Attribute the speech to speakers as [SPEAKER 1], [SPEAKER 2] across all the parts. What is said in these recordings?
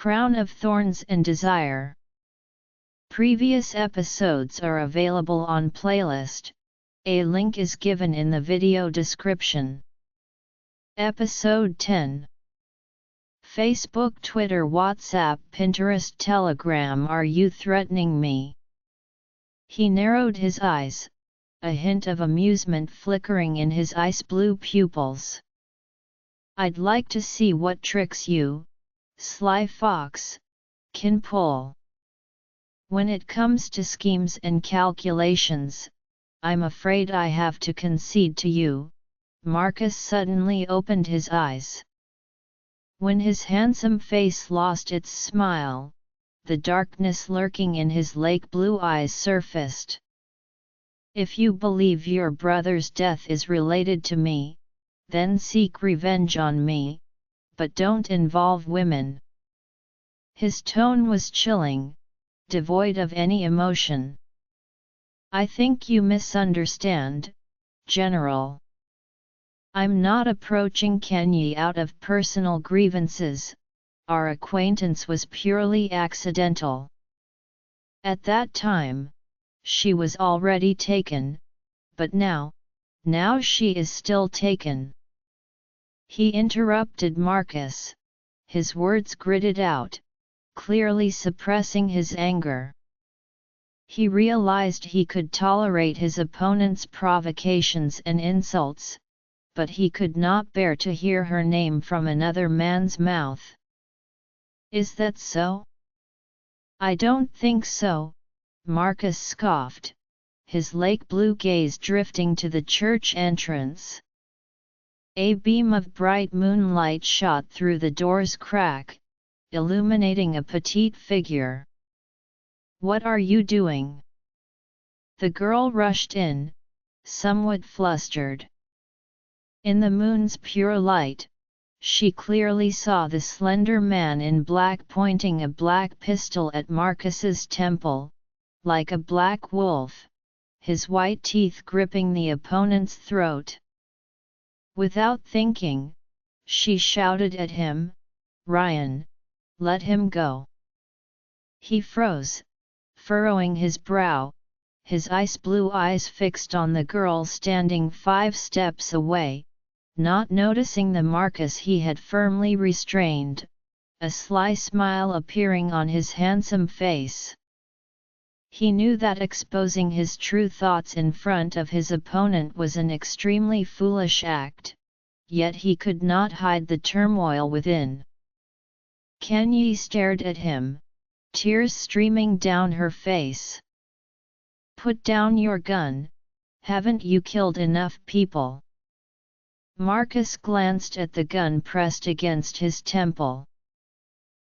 [SPEAKER 1] Crown of Thorns and Desire. Previous episodes are available on playlist. A link is given in the video description. Episode 10. Facebook, Twitter, WhatsApp, Pinterest, Telegram. Are you threatening me? He narrowed his eyes, a hint of amusement flickering in his ice blue pupils. I'd like to see what tricks you, sly fox, can pull. When it comes to schemes and calculations, I'm afraid I have to concede to you. Marcus suddenly opened his eyes. When his handsome face lost its smile, the darkness lurking in his lake blue eyes surfaced. If you believe your brother's death is related to me, then seek revenge on me, but don't involve women. His tone was chilling, devoid of any emotion. I think you misunderstand, General. I'm not approaching Kenyi out of personal grievances. Our acquaintance was purely accidental. At that time, she was already taken, but now she is still taken. He interrupted Marcus, his words gritted out, clearly suppressing his anger. He realized he could tolerate his opponent's provocations and insults, but he could not bear to hear her name from another man's mouth. Is that so? I don't think so, Marcus scoffed, his lake blue gaze drifting to the church entrance. A beam of bright moonlight shot through the door's crack, illuminating a petite figure. What are you doing? The girl rushed in, somewhat flustered. In the moon's pure light, she clearly saw the slender man in black pointing a black pistol at Marcus's temple, like a black wolf, his white teeth gripping the opponent's throat. Without thinking, she shouted at him, "Ryan, let him go." He froze, furrowing his brow, his ice blue eyes fixed on the girl standing 5 steps away, not noticing the Marcus he had firmly restrained, a sly smile appearing on his handsome face. He knew that exposing his true thoughts in front of his opponent was an extremely foolish act, yet he could not hide the turmoil within. Kenyi stared at him, tears streaming down her face. Put down your gun, haven't you killed enough people? Marcus glanced at the gun pressed against his temple.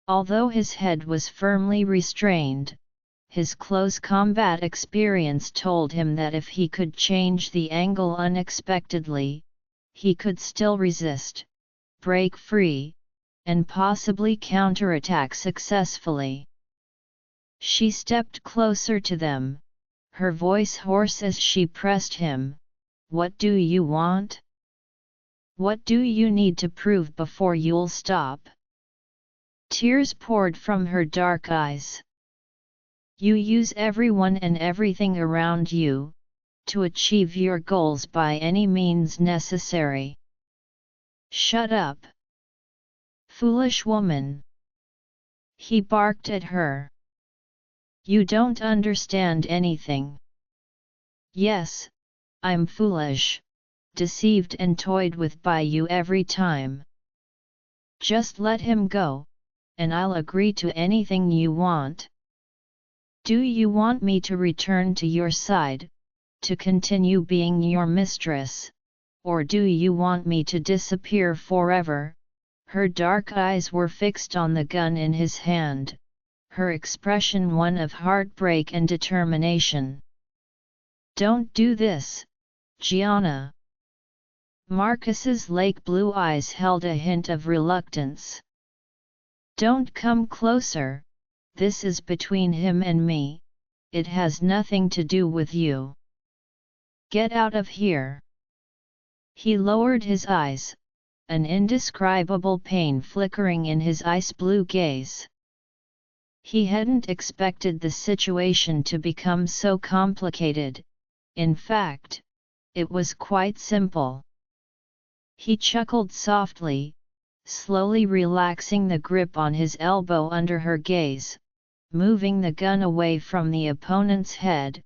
[SPEAKER 1] Although his head was firmly restrained, his close combat experience told him that if he could change the angle unexpectedly, he could still resist, break free, and possibly counterattack successfully. She stepped closer to them, her voice hoarse as she pressed him. What do you want? What do you need to prove before you'll stop? Tears poured from her dark eyes. You use everyone and everything around you, to achieve your goals by any means necessary. Shut up. Foolish woman. He barked at her. You don't understand anything. Yes, I'm foolish, deceived and toyed with by you every time. Just let him go, and I'll agree to anything you want. Do you want me to return to your side, to continue being your mistress, or do you want me to disappear forever? Her dark eyes were fixed on the gun in his hand, her expression one of heartbreak and determination. Don't do this, Gianna. Marcus's lake blue eyes held a hint of reluctance. Don't come closer, this is between him and me, it has nothing to do with you. Get out of here. He lowered his eyes, an indescribable pain flickering in his ice blue gaze. He hadn't expected the situation to become so complicated. In fact, it was quite simple. He chuckled softly, slowly relaxing the grip on his elbow under her gaze, moving the gun away from the opponent's head,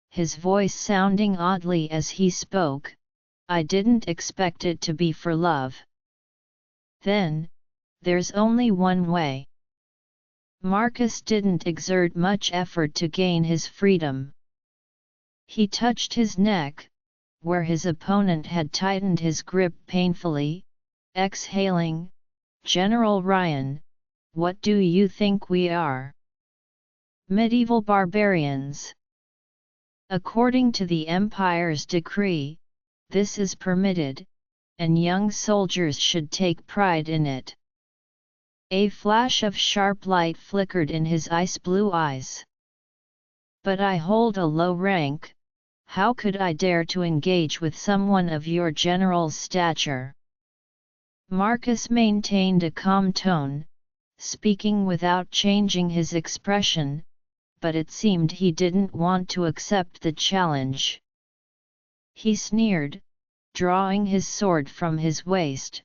[SPEAKER 1] his voice sounding oddly as he spoke. "I didn't expect it to be for love." "Then, there's only one way." Marcus didn't exert much effort to gain his freedom. He touched his neck, where his opponent had tightened his grip painfully, exhaling, "General Ryan, what do you think we are? Medieval barbarians? According to the Empire's decree, this is permitted, and young soldiers should take pride in it." A flash of sharp light flickered in his ice-blue eyes. "But I hold a low rank. How could I dare to engage with someone of your general's stature?" Marcus maintained a calm tone, speaking without changing his expression, but it seemed he didn't want to accept the challenge. He sneered, drawing his sword from his waist,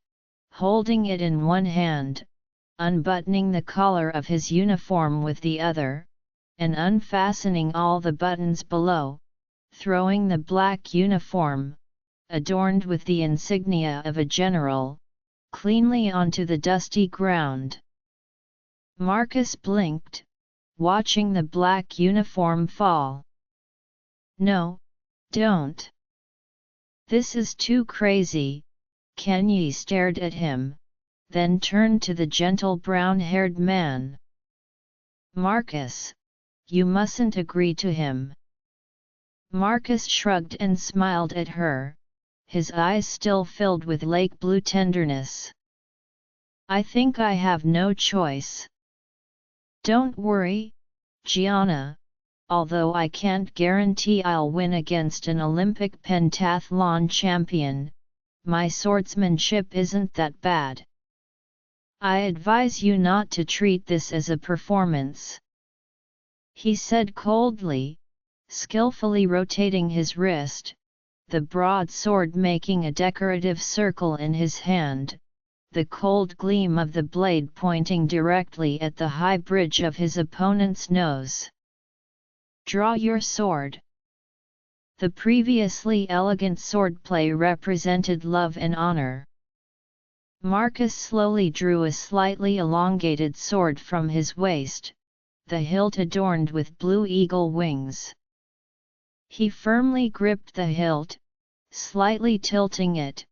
[SPEAKER 1] holding it in one hand, unbuttoning the collar of his uniform with the other, and unfastening all the buttons below, throwing the black uniform, adorned with the insignia of a general, cleanly onto the dusty ground. Marcus blinked, watching the black uniform fall. "No, don't. This is too crazy." Kenyi stared at him, then turned to the gentle brown-haired man. "Marcus, you mustn't agree to him." Marcus shrugged and smiled at her, his eyes still filled with lake blue tenderness. "I think I have no choice. Don't worry, Gianna, although I can't guarantee I'll win against an Olympic pentathlon champion, my swordsmanship isn't that bad. I advise you not to treat this as a performance," he said coldly, skillfully rotating his wrist, the broadsword making a decorative circle in his hand, the cold gleam of the blade pointing directly at the high bridge of his opponent's nose. "Draw your sword." The previously elegant swordplay represented love and honor. Marcus slowly drew a slightly elongated sword from his waist, the hilt adorned with blue eagle wings. He firmly gripped the hilt, slightly tilting it,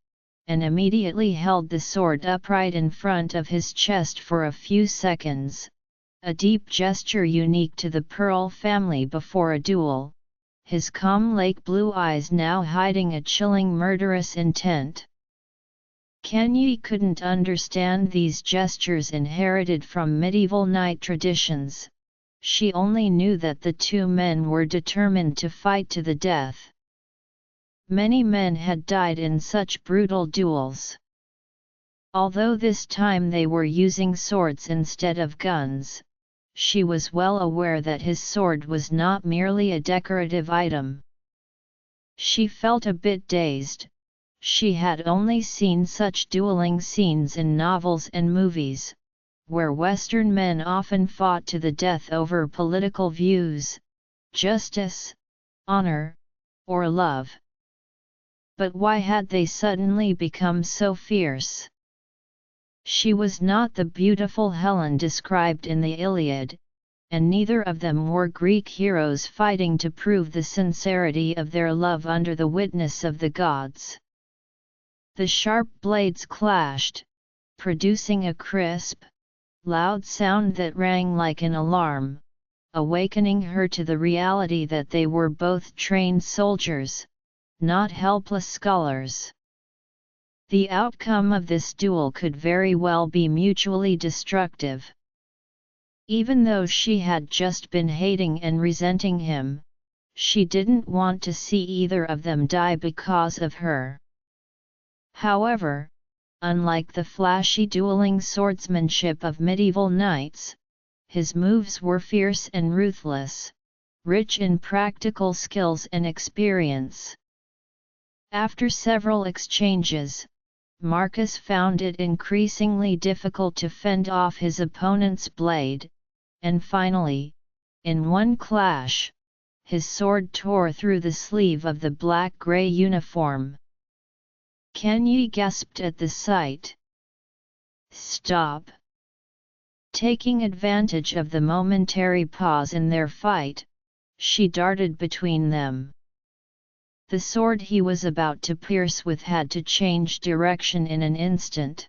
[SPEAKER 1] and immediately held the sword upright in front of his chest for a few seconds, a deep gesture unique to the Pearl family before a duel, his calm lake blue eyes now hiding a chilling murderous intent. Kenyi couldn't understand these gestures inherited from medieval knight traditions. She only knew that the two men were determined to fight to the death. Many men had died in such brutal duels. Although this time they were using swords instead of guns, she was well aware that his sword was not merely a decorative item. She felt a bit dazed. She had only seen such dueling scenes in novels and movies, where Western men often fought to the death over political views, justice, honor, or love. But why had they suddenly become so fierce? She was not the beautiful Helen described in the Iliad, and neither of them were Greek heroes fighting to prove the sincerity of their love under the witness of the gods. The sharp blades clashed, producing a crisp, loud sound that rang like an alarm, awakening her to the reality that they were both trained soldiers, not helpless scholars. The outcome of this duel could very well be mutually destructive. Even though she had just been hating and resenting him, she didn't want to see either of them die because of her. However, unlike the flashy dueling swordsmanship of medieval knights, his moves were fierce and ruthless, rich in practical skills and experience. After several exchanges, Marcus found it increasingly difficult to fend off his opponent's blade, and finally, in one clash, his sword tore through the sleeve of the black-gray uniform. Kenyi gasped at the sight. "Stop!" Taking advantage of the momentary pause in their fight, she darted between them. The sword he was about to pierce with had to change direction in an instant.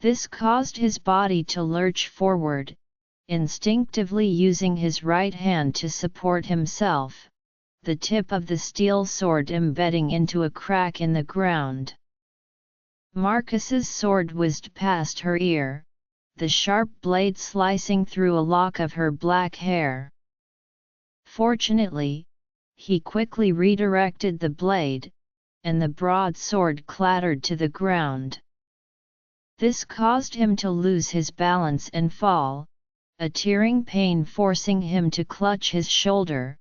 [SPEAKER 1] This caused his body to lurch forward, instinctively using his right hand to support himself, the tip of the steel sword embedding into a crack in the ground. Marcus's sword whizzed past her ear, the sharp blade slicing through a lock of her black hair. Fortunately, he quickly redirected the blade, and the broadsword clattered to the ground. This caused him to lose his balance and fall, a tearing pain forcing him to clutch his shoulder,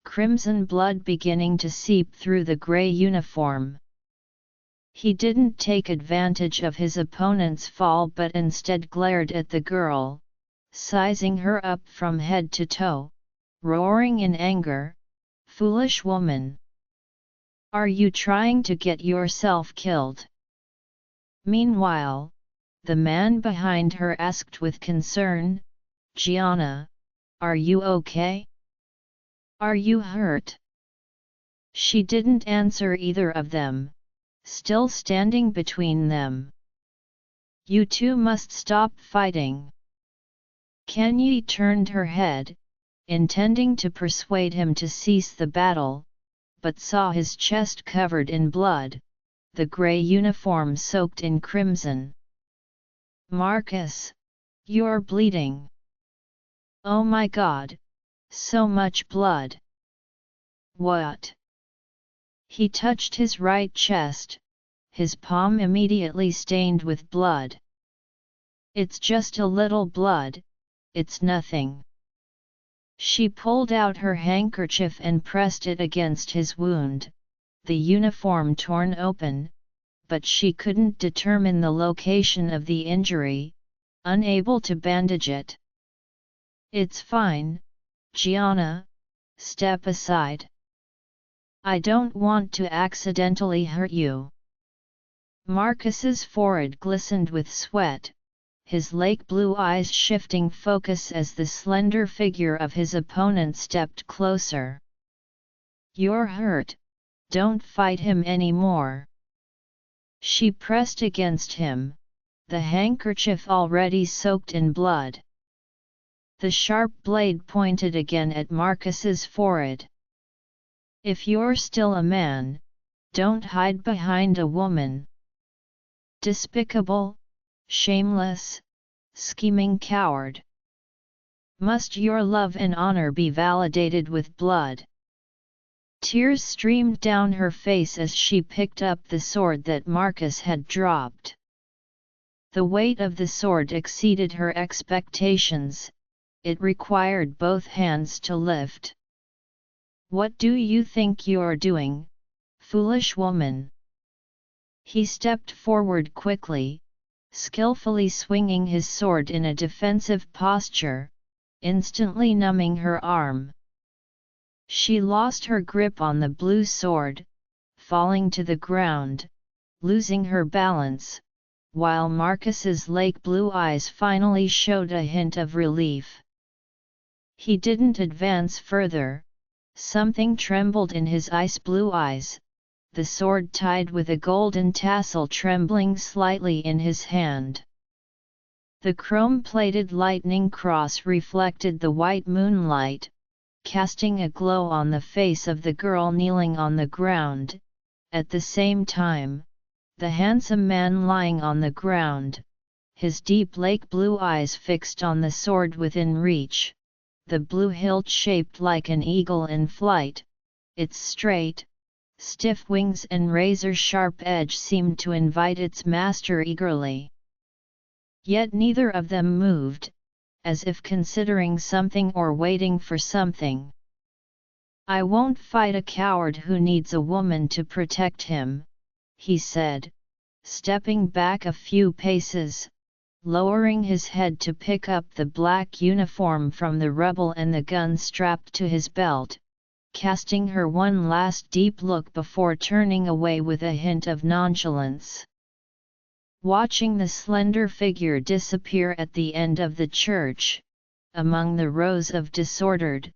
[SPEAKER 1] crimson blood beginning to seep through the gray uniform. He didn't take advantage of his opponent's fall but instead glared at the girl, sizing her up from head to toe, roaring in anger, "Foolish woman! Are you trying to get yourself killed?" Meanwhile, the man behind her asked with concern, "Gianna, are you okay? Are you hurt?" She didn't answer either of them, still standing between them. "You two must stop fighting." Kenyi turned her head, intending to persuade him to cease the battle, but saw his chest covered in blood, the gray uniform soaked in crimson. "Marcus, you're bleeding. Oh my God, so much blood." "What?" He touched his right chest, his palm immediately stained with blood. "It's just a little blood, it's nothing." She pulled out her handkerchief and pressed it against his wound, the uniform torn open, but she couldn't determine the location of the injury, unable to bandage it. "It's fine, Gianna, step aside. I don't want to accidentally hurt you." Marcus's forehead glistened with sweat, his lake blue eyes shifting focus as the slender figure of his opponent stepped closer. "You're hurt, don't fight him anymore." She pressed against him, the handkerchief already soaked in blood. The sharp blade pointed again at Marcus's forehead. "If you're still a man, don't hide behind a woman. Despicable, shameless, scheming coward. Must your love and honor be validated with blood?" Tears streamed down her face as she picked up the sword that Marcus had dropped. The weight of the sword exceeded her expectations, it required both hands to lift. "What do you think you're doing, foolish woman?" He stepped forward quickly, skillfully swinging his sword in a defensive posture, instantly numbing her arm. She lost her grip on the blue sword, falling to the ground, losing her balance, while Marcus's lake blue eyes finally showed a hint of relief. He didn't advance further, something trembled in his ice blue eyes, the sword tied with a golden tassel trembling slightly in his hand. The chrome-plated lightning cross reflected the white moonlight, casting a glow on the face of the girl kneeling on the ground. At the same time, the handsome man lying on the ground, his deep lake blue eyes fixed on the sword within reach, the blue hilt shaped like an eagle in flight, its straight, stiff wings and razor-sharp edge seemed to invite its master eagerly. Yet neither of them moved, as if considering something or waiting for something. "I won't fight a coward who needs a woman to protect him," he said, stepping back a few paces, lowering his head to pick up the black uniform from the rubble and the gun strapped to his belt, casting her one last deep look before turning away with a hint of nonchalance. Watching the slender figure disappear at the end of the church, among the rows of disordered,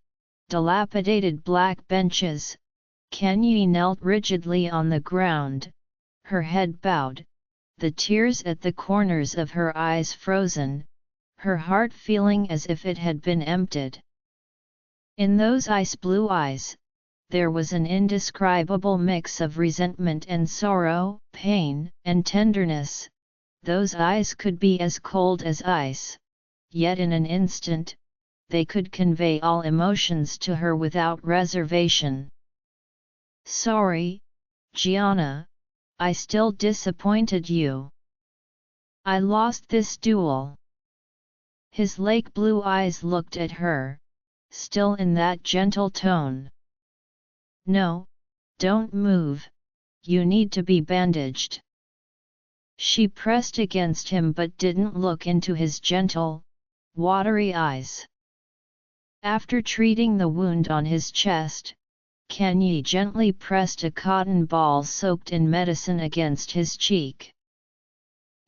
[SPEAKER 1] dilapidated black benches, Kenyi knelt rigidly on the ground, her head bowed, the tears at the corners of her eyes frozen, her heart feeling as if it had been emptied. In those ice-blue eyes, there was an indescribable mix of resentment and sorrow, pain and tenderness. Those eyes could be as cold as ice, yet in an instant, they could convey all emotions to her without reservation. "Sorry, Gianna, I still disappointed you. I lost this duel." His lake blue eyes looked at her, still in that gentle tone. "No, don't move, you need to be bandaged." She pressed against him but didn't look into his gentle, watery eyes. After treating the wound on his chest, Kenyi gently pressed a cotton ball soaked in medicine against his cheek.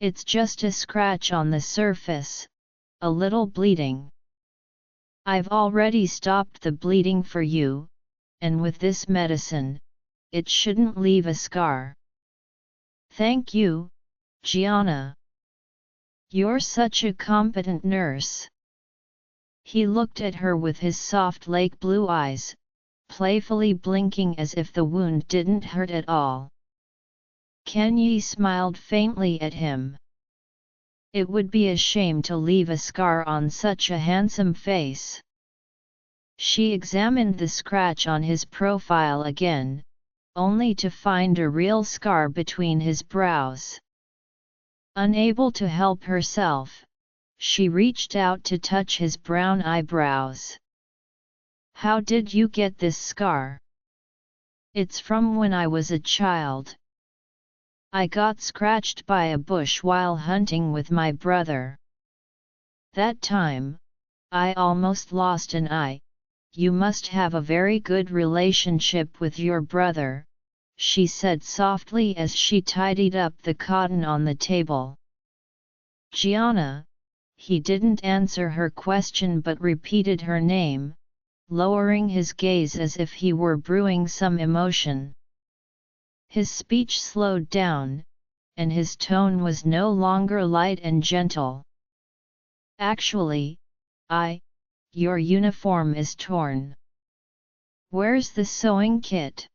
[SPEAKER 1] "It's just a scratch on the surface, a little bleeding. I've already stopped the bleeding for you, and with this medicine, it shouldn't leave a scar." "Thank you, Gianna. You're such a competent nurse." He looked at her with his soft lake blue eyes, playfully blinking as if the wound didn't hurt at all. Kenyi smiled faintly at him. It would be a shame to leave a scar on such a handsome face. She examined the scratch on his profile again, only to find a real scar between his brows. Unable to help herself, she reached out to touch his brown eyebrows. "How did you get this scar?" "It's from when I was a child. I got scratched by a bush while hunting with my brother. That time, I almost lost an eye." "You must have a very good relationship with your brother," she said softly as she tidied up the cotton on the table. "Gianna," he didn't answer her question but repeated her name, lowering his gaze as if he were brewing some emotion. His speech slowed down, and his tone was no longer light and gentle. "Actually, your uniform is torn. Where's the sewing kit?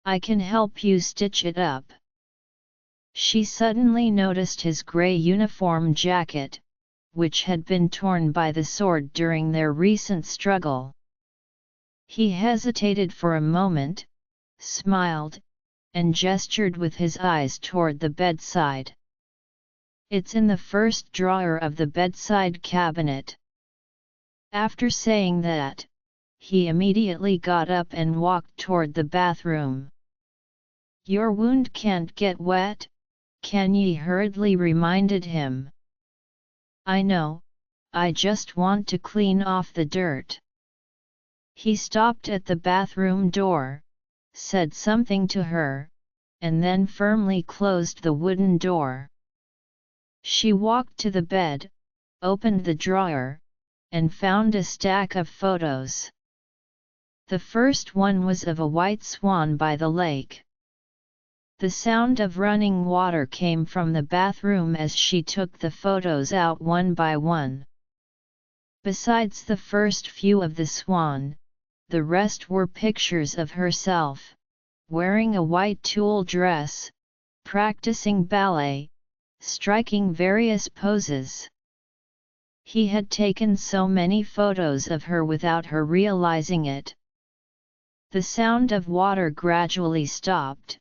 [SPEAKER 1] I can help you stitch it up." She suddenly noticed his grey uniform jacket, which had been torn by the sword during their recent struggle. He hesitated for a moment, smiled, and gestured with his eyes toward the bedside. "It's in the first drawer of the bedside cabinet." After saying that, he immediately got up and walked toward the bathroom. "Your wound can't get wet," Kenyi hurriedly reminded him. "I know, I just want to clean off the dirt." He stopped at the bathroom door, said something to her, and then firmly closed the wooden door. She walked to the bed, opened the drawer, and found a stack of photos. The first one was of a white swan by the lake. The sound of running water came from the bathroom as she took the photos out one by one. Besides the first few of the swan, the rest were pictures of herself, wearing a white tulle dress, practicing ballet, striking various poses. He had taken so many photos of her without her realizing it. The sound of water gradually stopped,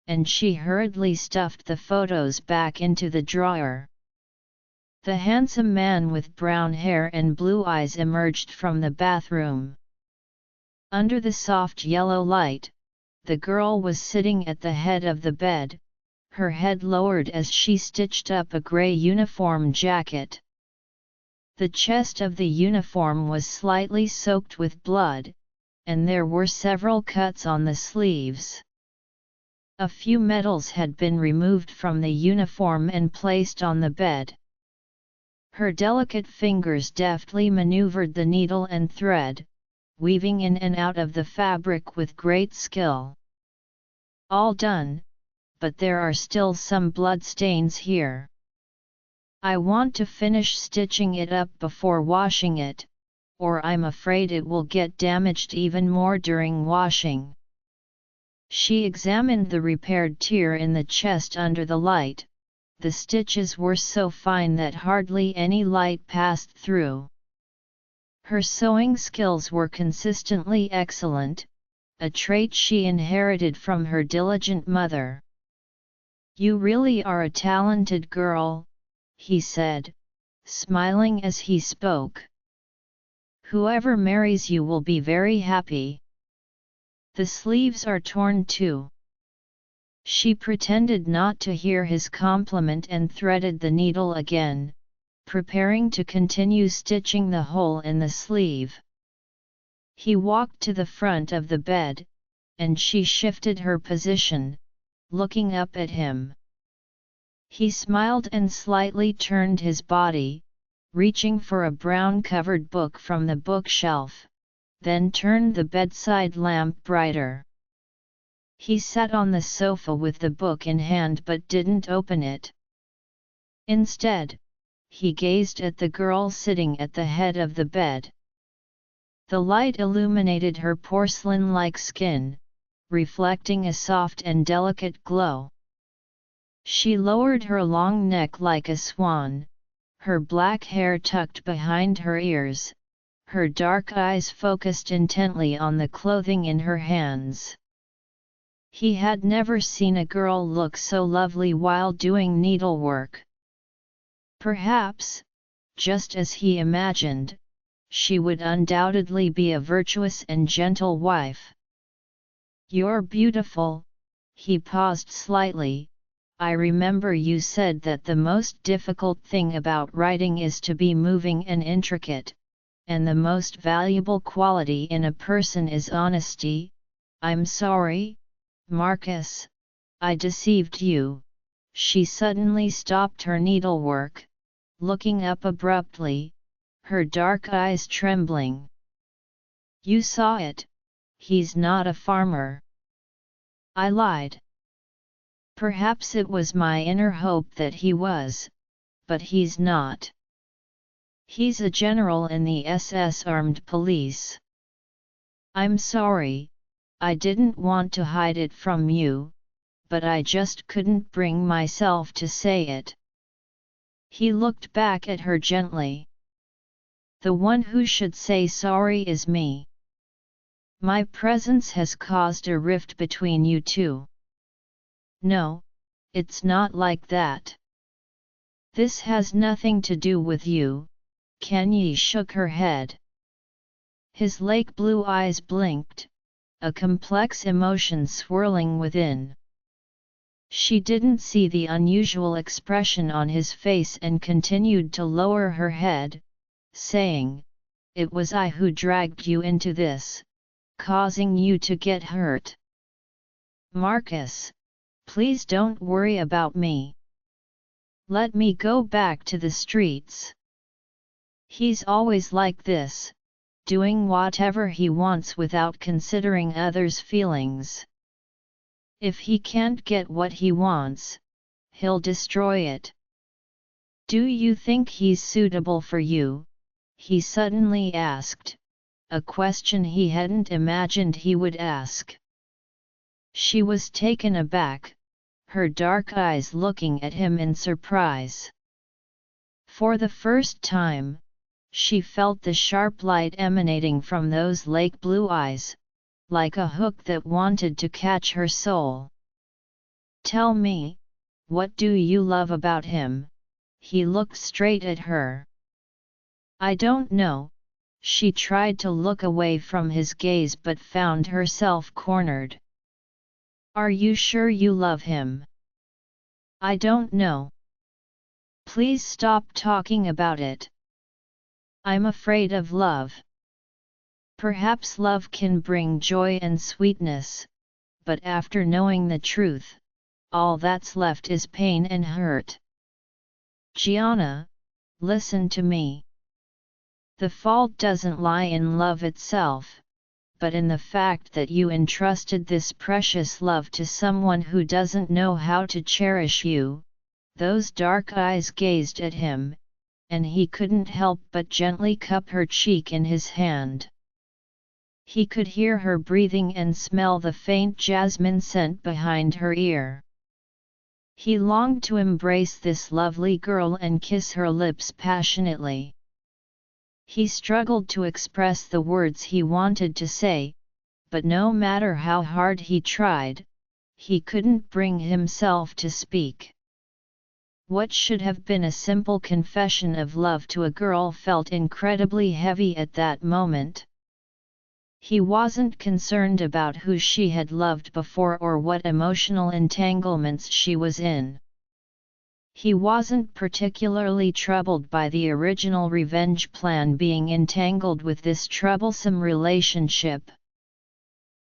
[SPEAKER 1] and she hurriedly stuffed the photos back into the drawer. The handsome man with brown hair and blue eyes emerged from the bathroom. Under the soft yellow light, the girl was sitting at the head of the bed, her head lowered as she stitched up a gray uniform jacket. The chest of the uniform was slightly soaked with blood, and there were several cuts on the sleeves. A few medals had been removed from the uniform and placed on the bed. Her delicate fingers deftly maneuvered the needle and thread, weaving in and out of the fabric with great skill. All done, but there are still some blood stains here. I want to finish stitching it up before washing it, or I'm afraid it will get damaged even more during washing. She examined the repaired tear in the chest under the light. The stitches were so fine that hardly any light passed through. Her sewing skills were consistently excellent, a trait she inherited from her diligent mother. "You really are a talented girl," he said, smiling as he spoke. "Whoever marries you will be very happy." "The sleeves are torn too." She pretended not to hear his compliment and threaded the needle again, preparing to continue stitching the hole in the sleeve. He walked to the front of the bed, and she shifted her position, looking up at him. He smiled and slightly turned his body, reaching for a brown-covered book from the bookshelf, then turned the bedside lamp brighter. He sat on the sofa with the book in hand but didn't open it. Instead, he gazed at the girl sitting at the head of the bed. The light illuminated her porcelain-like skin, reflecting a soft and delicate glow. She lowered her long neck like a swan, her black hair tucked behind her ears, her dark eyes focused intently on the clothing in her hands. He had never seen a girl look so lovely while doing needlework. Perhaps, just as he imagined, she would undoubtedly be a virtuous and gentle wife. "You're beautiful," he paused slightly. "I remember you said that the most difficult thing about writing is to be moving and intricate, and the most valuable quality in a person is honesty. I'm sorry, Marcus, I deceived you." She suddenly stopped her needlework, looking up abruptly, her dark eyes trembling. "You saw it. He's not a farmer." "I lied. Perhaps it was my inner hope that he was, but he's not. He's a general in the SS Armed Police." "I'm sorry, I didn't want to hide it from you, but I just couldn't bring myself to say it." He looked back at her gently. "The one who should say sorry is me. My presence has caused a rift between you two." "No, it's not like that. This has nothing to do with you." Kanye shook her head. His lake blue eyes blinked, a complex emotion swirling within. She didn't see the unusual expression on his face and continued to lower her head, saying, "It was I who dragged you into this, causing you to get hurt. Marcus, please don't worry about me. Let me go back to the streets." He's always like this, doing whatever he wants without considering others' feelings. If he can't get what he wants, he'll destroy it. "Do you think he's suitable for you?" he suddenly asked, a question he hadn't imagined he would ask. She was taken aback, her dark eyes looking at him in surprise. For the first time, she felt the sharp light emanating from those lake blue eyes, like a hook that wanted to catch her soul. "Tell me, what do you love about him?" he looked straight at her. I don't know. She tried to look away from his gaze but found herself cornered. Are you sure you love him? I don't know. Please stop talking about it. I'm afraid of love. Perhaps love can bring joy and sweetness, but after knowing the truth, all that's left is pain and hurt. Gianna, listen to me. The fault doesn't lie in love itself, but in the fact that you entrusted this precious love to someone who doesn't know how to cherish you. Those dark eyes gazed at him, and he couldn't help but gently cup her cheek in his hand. He could hear her breathing and smell the faint jasmine scent behind her ear. He longed to embrace this lovely girl and kiss her lips passionately. He struggled to express the words he wanted to say, but no matter how hard he tried, he couldn't bring himself to speak. What should have been a simple confession of love to a girl felt incredibly heavy at that moment. He wasn't concerned about who she had loved before or what emotional entanglements she was in. He wasn't particularly troubled by the original revenge plan being entangled with this troublesome relationship.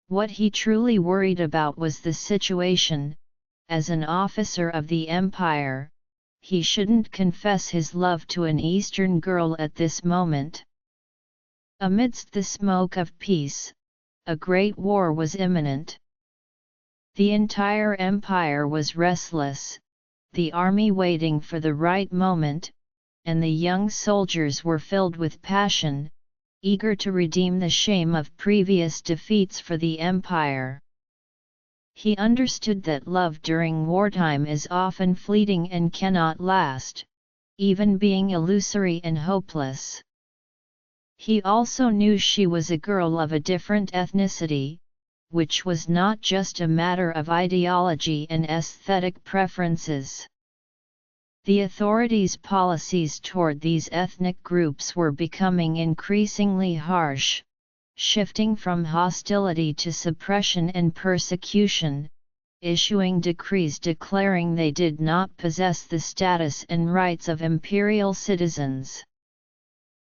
[SPEAKER 1] What he truly worried about was the situation. As an officer of the Empire, he shouldn't confess his love to an Eastern girl at this moment. Amidst the smoke of peace, a great war was imminent. The entire empire was restless, the army waiting for the right moment, and the young soldiers were filled with passion, eager to redeem the shame of previous defeats for the empire. He understood that love during wartime is often fleeting and cannot last, even being illusory and hopeless. He also knew she was a girl of a different ethnicity, which was not just a matter of ideology and aesthetic preferences. The authorities' policies toward these ethnic groups were becoming increasingly harsh, shifting from hostility to suppression and persecution, issuing decrees declaring they did not possess the status and rights of imperial citizens.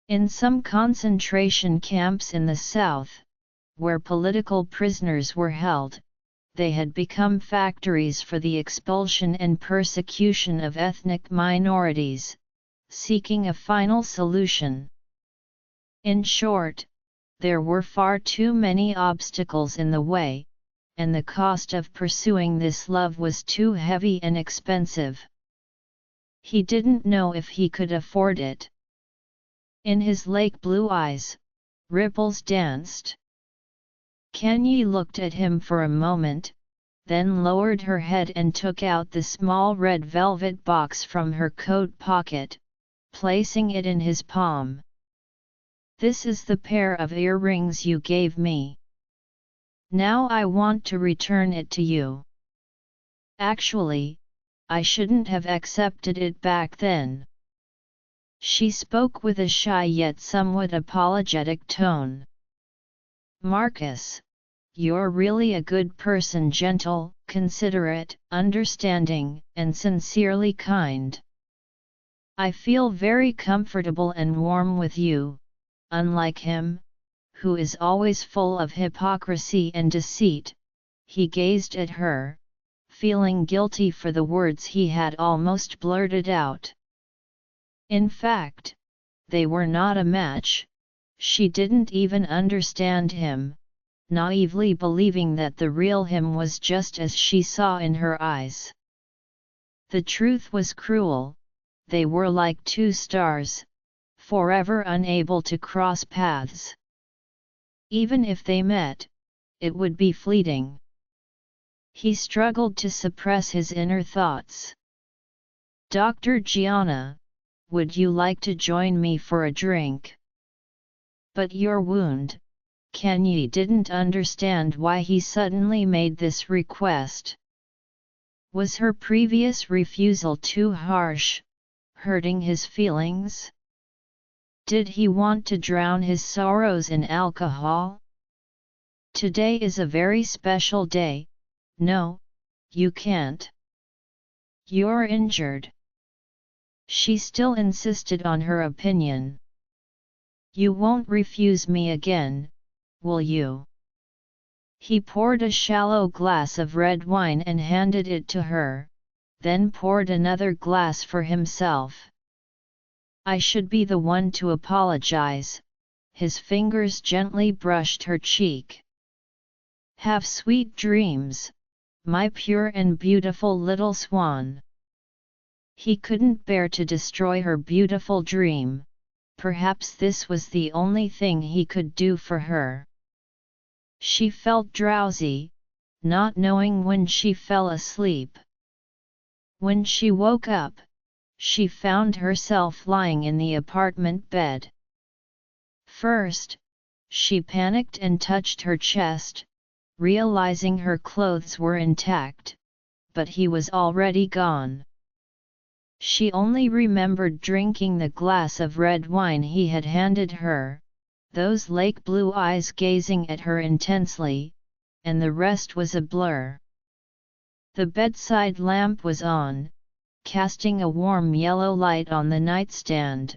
[SPEAKER 1] In some concentration camps in the south, where political prisoners were held, they had become factories for the expulsion and persecution of ethnic minorities, seeking a final solution. In short, there were far too many obstacles in the way, and the cost of pursuing this love was too heavy and expensive. He didn't know if he could afford it. In his lake blue eyes, ripples danced. Kanye looked at him for a moment, then lowered her head and took out the small red velvet box from her coat pocket, placing it in his palm. This is the pair of earrings you gave me. Now I want to return it to you. Actually, I shouldn't have accepted it back then. She spoke with a shy yet somewhat apologetic tone. Marcus, you're really a good person, gentle, considerate, understanding, and sincerely kind. I feel very comfortable and warm with you, unlike him, who is always full of hypocrisy and deceit. He gazed at her, feeling guilty for the words he had almost blurted out. In fact, they were not a match. She didn't even understand him, naively believing that the real him was just as she saw in her eyes. The truth was cruel. They were like two stars, forever unable to cross paths. Even if they met, it would be fleeting. He struggled to suppress his inner thoughts. Dr. Gianna, would you like to join me for a drink? But your wound. Kanye didn't understand why he suddenly made this request. Was her previous refusal too harsh? hurting his feelings? Did he want to drown his sorrows in alcohol? Today is a very special day. No, you can't. You're injured. She still insisted on her opinion. You won't refuse me again, will you? He poured a shallow glass of red wine and handed it to her, then poured another glass for himself. I should be the one to apologize. His fingers gently brushed her cheek. Have sweet dreams, my pure and beautiful little swan. He couldn't bear to destroy her beautiful dream. Perhaps this was the only thing he could do for her. She felt drowsy, not knowing when she fell asleep. When she woke up, she found herself lying in the apartment bed. First, she panicked and touched her chest, realizing her clothes were intact, but he was already gone. She only remembered drinking the glass of red wine he had handed her, those lake blue eyes gazing at her intensely, and the rest was a blur. The bedside lamp was on, casting a warm yellow light on the nightstand,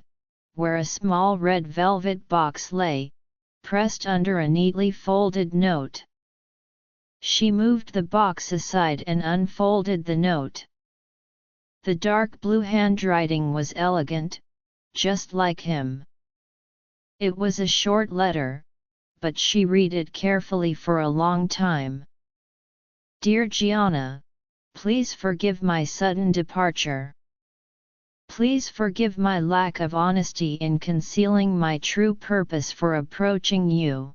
[SPEAKER 1] where a small red velvet box lay, pressed under a neatly folded note. She moved the box aside and unfolded the note. The dark blue handwriting was elegant, just like him. It was a short letter, but she read it carefully for a long time. Dear Gianna, please forgive my sudden departure. Please forgive my lack of honesty in concealing my true purpose for approaching you.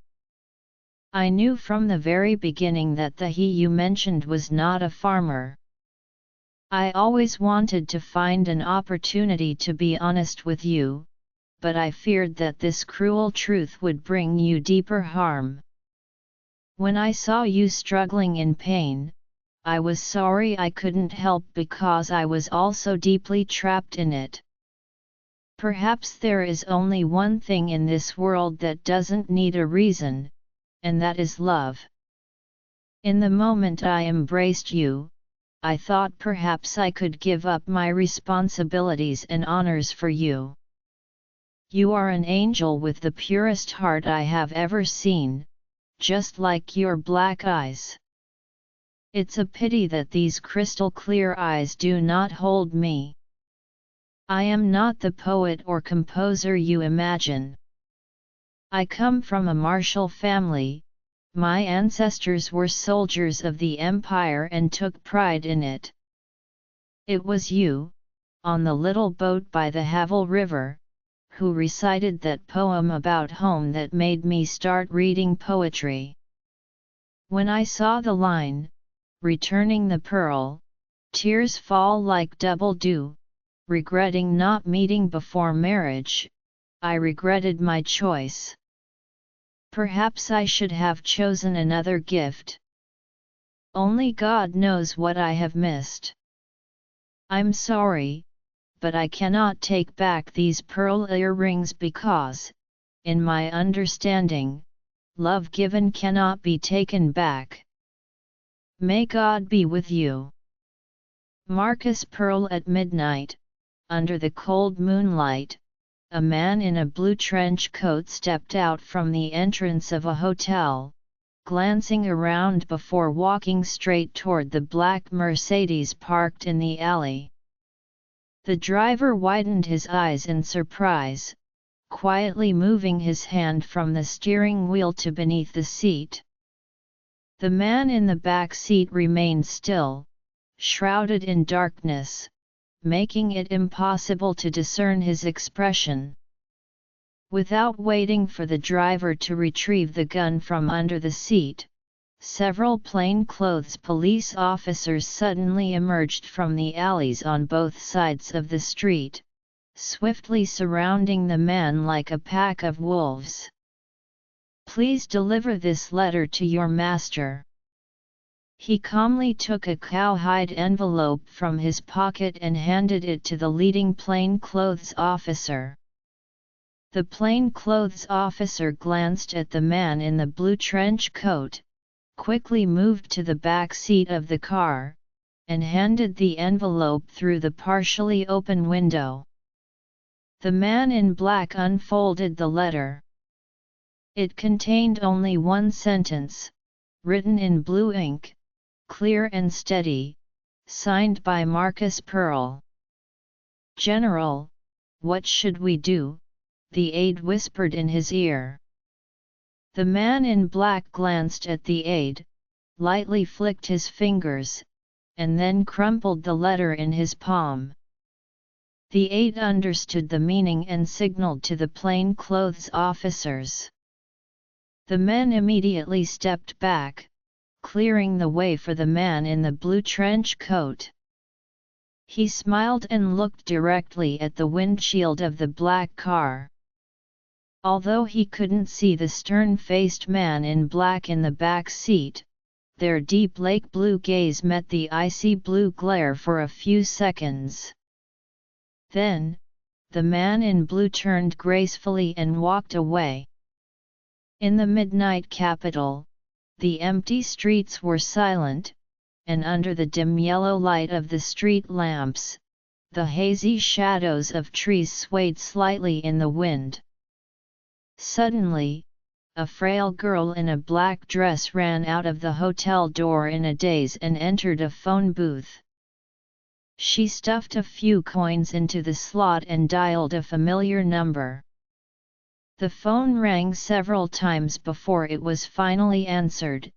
[SPEAKER 1] I knew from the very beginning that the he you mentioned was not a farmer. I always wanted to find an opportunity to be honest with you, but I feared that this cruel truth would bring you deeper harm. When I saw you struggling in pain, I was sorry I couldn't help because I was also deeply trapped in it. Perhaps there is only one thing in this world that doesn't need a reason, and that is love. In the moment I embraced you, I thought perhaps I could give up my responsibilities and honors for you. You are an angel with the purest heart I have ever seen, just like your black eyes. It's a pity that these crystal-clear eyes do not hold me. I am not the poet or composer you imagine. I come from a martial family. My ancestors were soldiers of the empire and took pride in it. It was you, on the little boat by the Havel River, who recited that poem about home that made me start reading poetry. When I saw the line, returning the pearl, tears fall like double dew, regretting not meeting before marriage, I regretted my choice. Perhaps I should have chosen another gift. Only God knows what I have missed. I'm sorry, but I cannot take back these pearl earrings because, in my understanding, love given cannot be taken back. May God be with you. Marcus Pearl. At midnight, under the cold moonlight, a man in a blue trench coat stepped out from the entrance of a hotel, glancing around before walking straight toward the black Mercedes parked in the alley. The driver widened his eyes in surprise, quietly moving his hand from the steering wheel to beneath the seat. The man in the back seat remained still, shrouded in darkness, making it impossible to discern his expression. Without waiting for the driver to retrieve the gun from under the seat, several plainclothes police officers suddenly emerged from the alleys on both sides of the street, swiftly surrounding the man like a pack of wolves. Please deliver this letter to your master. He calmly took a cowhide envelope from his pocket and handed it to the leading plainclothes officer. The plainclothes officer glanced at the man in the blue trench coat, quickly moved to the back seat of the car, and handed the envelope through the partially open window. The man in black unfolded the letter. It contained only one sentence, written in blue ink, clear and steady, signed by Marcus Pearl. "General, what should we do?" the aide whispered in his ear. The man in black glanced at the aide, lightly flicked his fingers, and then crumpled the letter in his palm. The aide understood the meaning and signaled to the plainclothes officers. The men immediately stepped back, clearing the way for the man in the blue trench coat. He smiled and looked directly at the windshield of the black car. Although he couldn't see the stern-faced man in black in the back seat, their deep lake blue gaze met the icy blue glare for a few seconds. Then, the man in blue turned gracefully and walked away. In the midnight capital, the empty streets were silent, and under the dim yellow light of the street lamps, the hazy shadows of trees swayed slightly in the wind. Suddenly, a frail girl in a black dress ran out of the hotel door in a daze and entered a phone booth. She stuffed a few coins into the slot and dialed a familiar number. The phone rang several times before it was finally answered,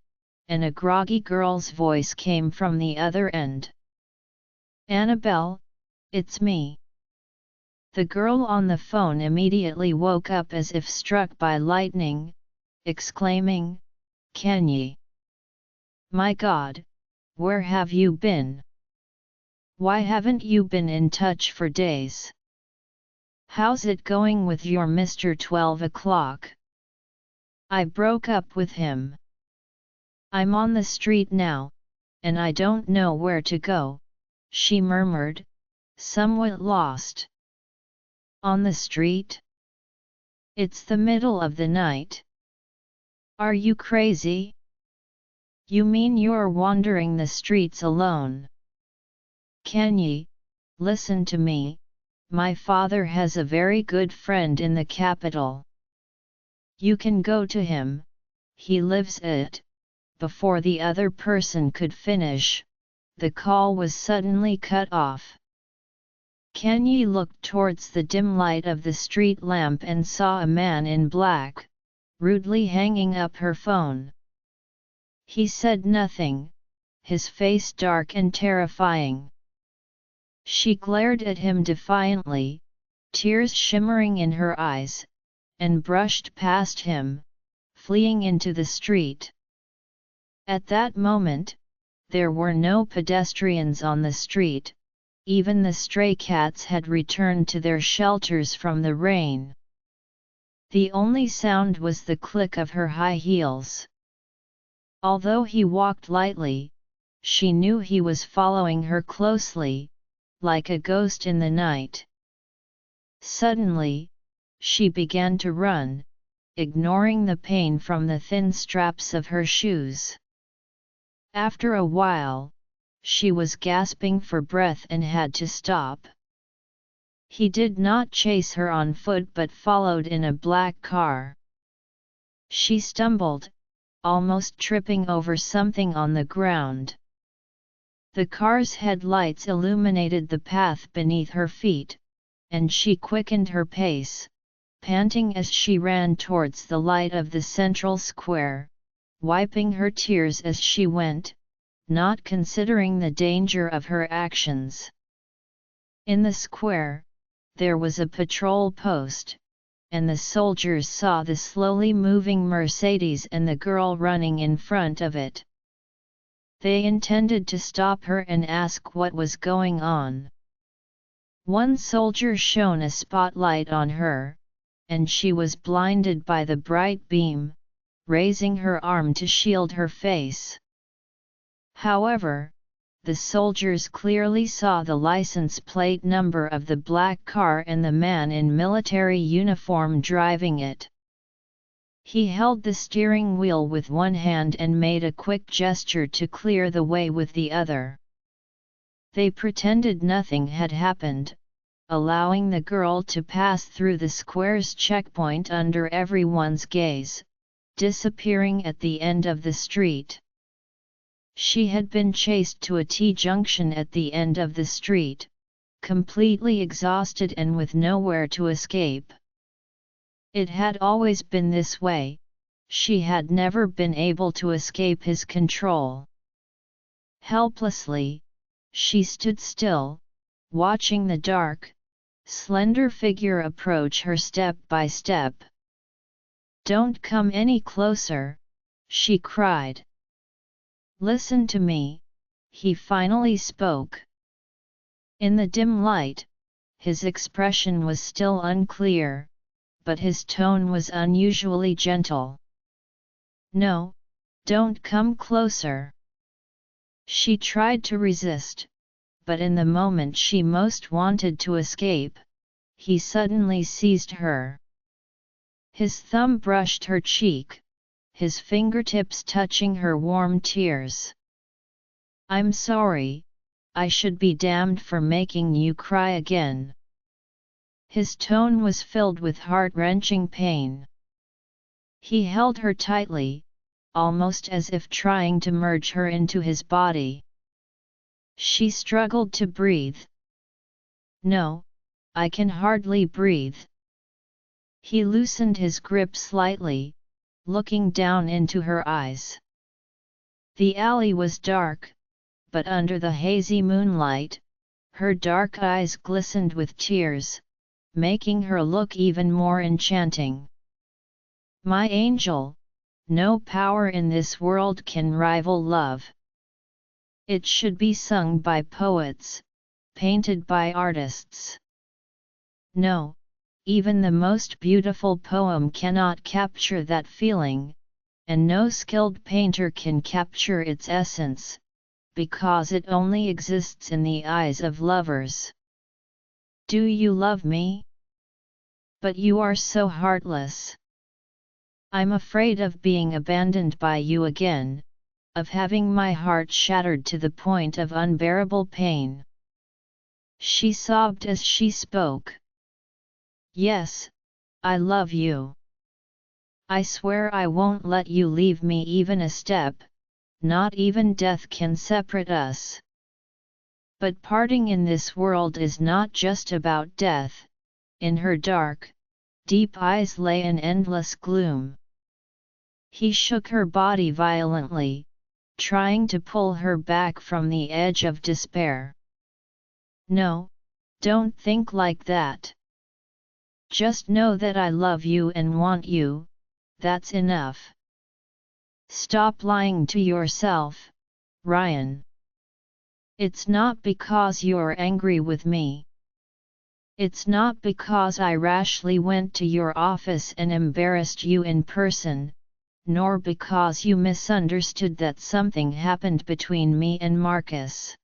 [SPEAKER 1] and a groggy girl's voice came from the other end. "Annabelle, it's me." The girl on the phone immediately woke up as if struck by lightning, exclaiming, "Kenny! My God, where have you been? Why haven't you been in touch for days? How's it going with your Mr. 12 o'clock? I broke up with him. I'm on the street now, and I don't know where to go," she murmured, somewhat lost. "On the street? It's the middle of the night. Are you crazy? You mean you're wandering the streets alone? Kenny, listen to me. My father has a very good friend in the capital. You can go to him, he lives it." Before the other person could finish, the call was suddenly cut off. Kenny looked towards the dim light of the street lamp and saw a man in black, rudely hanging up her phone. He said nothing, his face dark and terrifying. She glared at him defiantly, tears shimmering in her eyes, and brushed past him, fleeing into the street. At that moment, there were no pedestrians on the street, even the stray cats had returned to their shelters from the rain. The only sound was the click of her high heels. Although he walked lightly, she knew he was following her closely, like a ghost in the night. Suddenly, she began to run, ignoring the pain from the thin straps of her shoes. After a while, she was gasping for breath and had to stop. He did not chase her on foot but followed in a black car. She stumbled, almost tripping over something on the ground. The car's headlights illuminated the path beneath her feet, and she quickened her pace, panting as she ran towards the light of the central square, wiping her tears as she went, not considering the danger of her actions. In the square, there was a patrol post, and the soldiers saw the slowly moving Mercedes and the girl running in front of it. They intended to stop her and ask what was going on. One soldier shone a spotlight on her, and she was blinded by the bright beam, raising her arm to shield her face. However, the soldiers clearly saw the license plate number of the black car and the man in military uniform driving it. He held the steering wheel with one hand and made a quick gesture to clear the way with the other. They pretended nothing had happened, allowing the girl to pass through the square's checkpoint under everyone's gaze, disappearing at the end of the street. She had been chased to a T-junction at the end of the street, completely exhausted and with nowhere to escape. It had always been this way, she had never been able to escape his control. Helplessly, she stood still, watching the dark, slender figure approach her step by step. "Don't come any closer," she cried. "Listen to me," he finally spoke. In the dim light, his expression was still unclear, but his tone was unusually gentle. "No, don't come closer." She tried to resist, but in the moment she most wanted to escape, he suddenly seized her. His thumb brushed her cheek, his fingertips touching her warm tears. "I'm sorry, I should be damned for making you cry again." His tone was filled with heart-wrenching pain. He held her tightly, almost as if trying to merge her into his body. She struggled to breathe. "No, I can hardly breathe." He loosened his grip slightly, looking down into her eyes. The alley was dark, but under the hazy moonlight, her dark eyes glistened with tears, making her look even more enchanting. "My angel, no power in this world can rival love. It should be sung by poets, painted by artists. No, even the most beautiful poem cannot capture that feeling, and no skilled painter can capture its essence, because it only exists in the eyes of lovers. Do you love me? But you are so heartless. I'm afraid of being abandoned by you again, of having my heart shattered to the point of unbearable pain." She sobbed as she spoke. "Yes, I love you. I swear I won't let you leave me even a step, not even death can separate us. But parting in this world is not just about death." In her dark, deep eyes lay an endless gloom. He shook her body violently, trying to pull her back from the edge of despair. "No, don't think like that. Just know that I love you and want you, that's enough. Stop lying to yourself, Ryan. It's not because you're angry with me. It's not because I rashly went to your office and embarrassed you in person, nor because you misunderstood that something happened between me and Marcus.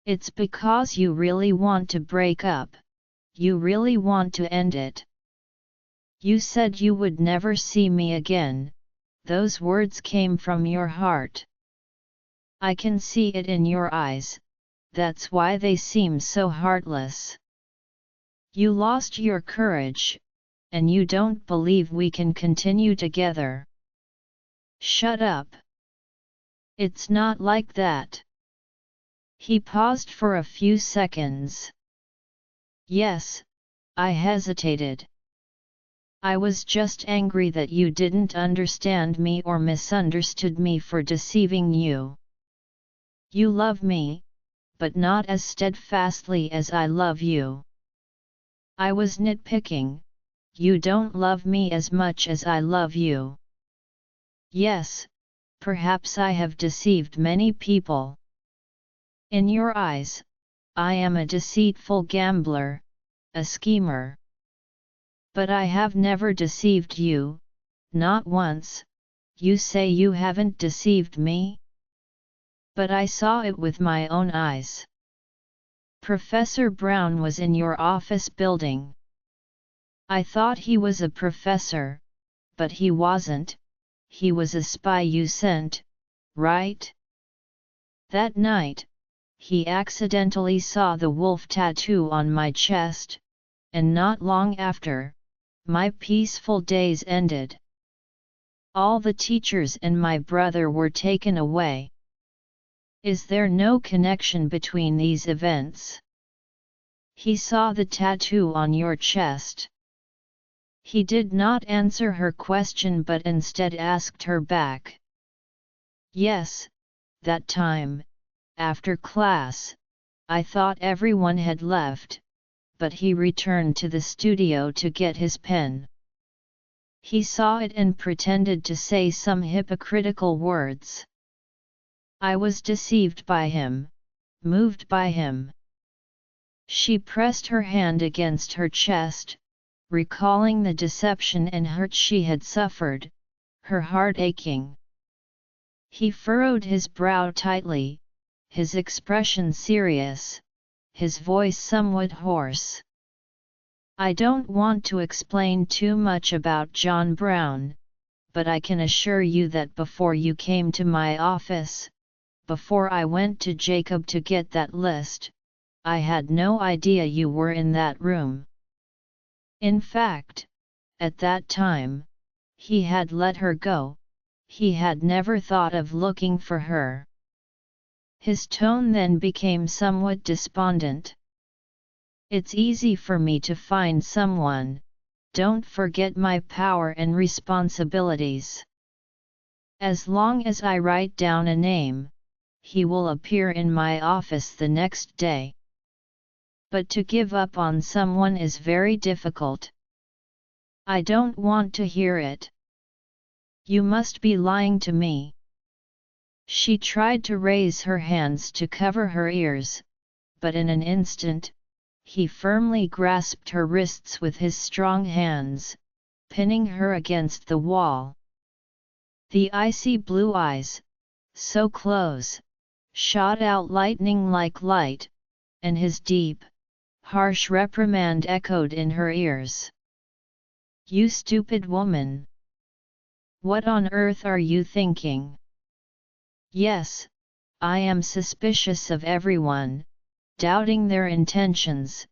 [SPEAKER 1] It's because you really want to break up, you really want to end it. You said you would never see me again, those words came from your heart. I can see it in your eyes, that's why they seem so heartless. You lost your courage, and you don't believe we can continue together. Shut up. It's not like that." He paused for a few seconds. "Yes," I hesitated. "I was just angry that you didn't understand me or misunderstood me for deceiving you. You love me, but not as steadfastly as I love you. I was nitpicking, you don't love me as much as I love you. Yes, perhaps I have deceived many people. In your eyes, I am a deceitful gambler, a schemer. But I have never deceived you, not once. You say you haven't deceived me? But I saw it with my own eyes. Professor Brown was in your office building. I thought he was a professor, but he wasn't. He was a spy you sent, right? That night, he accidentally saw the wolf tattoo on my chest, and not long after, my peaceful days ended. All the teachers and my brother were taken away. Is there no connection between these events? He saw the tattoo on your chest. He did not answer her question but instead asked her back. Yes, that time, after class, I thought everyone had left, but he returned to the studio to get his pen. He saw it and pretended to say some hypocritical words. I was deceived by him, moved by him. She pressed her hand against her chest, recalling the deception and hurt she had suffered, her heart aching. He furrowed his brow tightly, his expression serious, his voice somewhat hoarse. I don't want to explain too much about John Brown, but I can assure you that before you came to my office, before I went to Jacob to get that list, I had no idea you were in that room. In fact, at that time, he had let her go, he had never thought of looking for her. His tone then became somewhat despondent. It's easy for me to find someone, don't forget my power and responsibilities. As long as I write down a name, he will appear in my office the next day. But to give up on someone is very difficult. I don't want to hear it. You must be lying to me. She tried to raise her hands to cover her ears, but in an instant, he firmly grasped her wrists with his strong hands, pinning her against the wall. The icy blue eyes, so close, shot out lightning like light, and his deep, harsh reprimand echoed in her ears. You stupid woman! What on earth are you thinking? Yes, I am suspicious of everyone, doubting their intentions,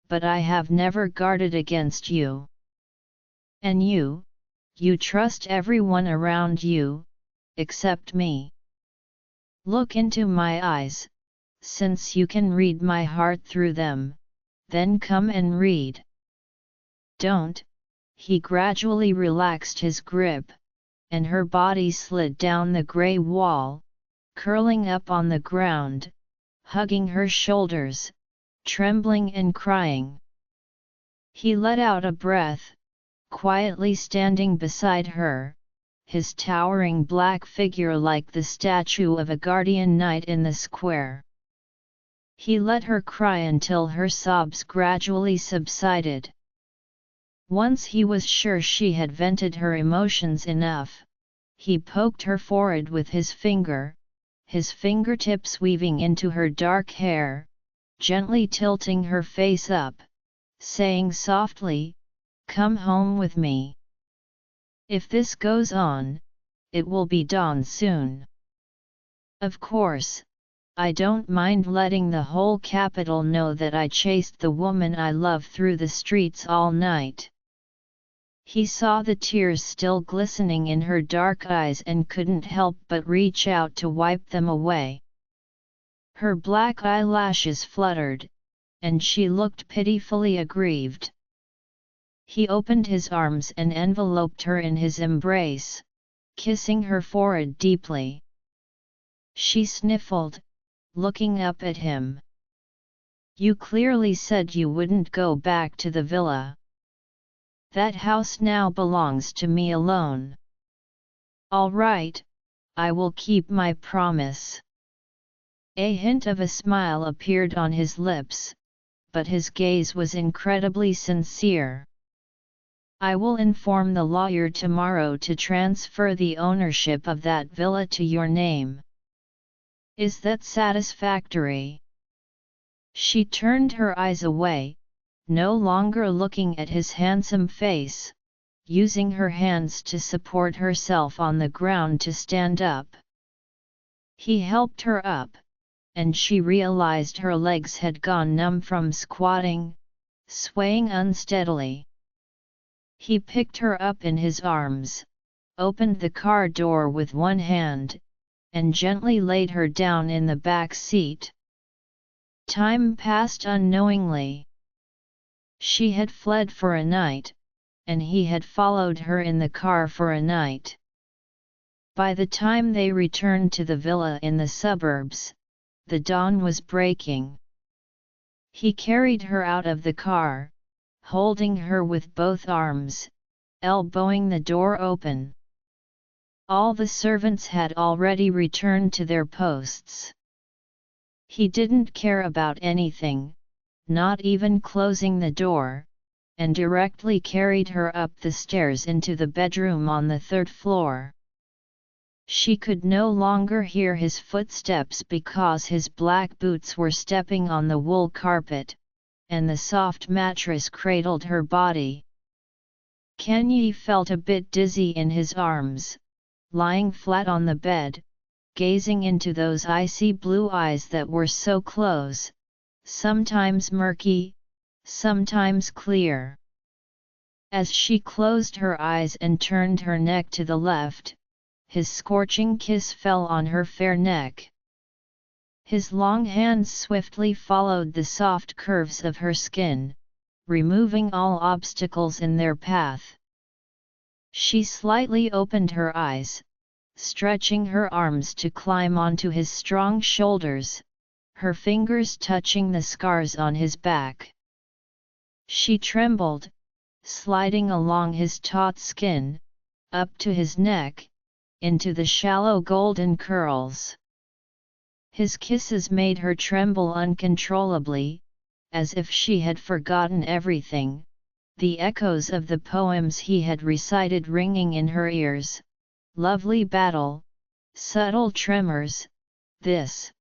[SPEAKER 1] but I have never guarded against you. And you trust everyone around you, except me. Look into my eyes, since you can read my heart through them, then come and read. Don't. He gradually relaxed his grip, and her body slid down the grey wall, curling up on the ground, hugging her shoulders, trembling and crying. He let out a breath, quietly standing beside her, his towering black figure like the statue of a guardian knight in the square. He let her cry until her sobs gradually subsided. Once he was sure she had vented her emotions enough, he poked her forehead with his finger, his fingertips weaving into her dark hair, gently tilting her face up, saying softly, "Come home with me. If this goes on, it will be dawn soon. Of course, I don't mind letting the whole capital know that I chased the woman I love through the streets all night." He saw the tears still glistening in her dark eyes and couldn't help but reach out to wipe them away. Her black eyelashes fluttered, and she looked pitifully aggrieved. He opened his arms and enveloped her in his embrace, kissing her forehead deeply. She sniffled, looking up at him. "You clearly said you wouldn't go back to the villa. That house now belongs to me alone. All right, I will keep my promise." A hint of a smile appeared on his lips, but his gaze was incredibly sincere. "I will inform the lawyer tomorrow to transfer the ownership of that villa to your name." Is that satisfactory? She turned her eyes away, no longer looking at his handsome face, using her hands to support herself on the ground to stand up. He helped her up, and she realized her legs had gone numb from squatting, swaying unsteadily. He picked her up in his arms, opened the car door with one hand, and gently laid her down in the back seat. Time passed unknowingly. She had fled for a night, and he had followed her in the car for a night. By the time they returned to the villa in the suburbs, the dawn was breaking. He carried her out of the car, holding her with both arms, elbowing the door open. All the servants had already returned to their posts. He didn't care about anything, not even closing the door, and directly carried her up the stairs into the bedroom on the third floor. She could no longer hear his footsteps because his black boots were stepping on the wool carpet, and the soft mattress cradled her body. Kanye felt a bit dizzy in his arms, lying flat on the bed, gazing into those icy blue eyes that were so close, sometimes murky, sometimes clear. As she closed her eyes and turned her neck to the left, his scorching kiss fell on her fair neck. His long hands swiftly followed the soft curves of her skin, removing all obstacles in their path. She slightly opened her eyes, stretching her arms to climb onto his strong shoulders, her fingers touching the scars on his back. She trembled, sliding along his taut skin, up to his neck, into the shallow golden curls. His kisses made her tremble uncontrollably, as if she had forgotten everything, the echoes of the poems he had recited ringing in her ears. Lovely battle, subtle tremors, this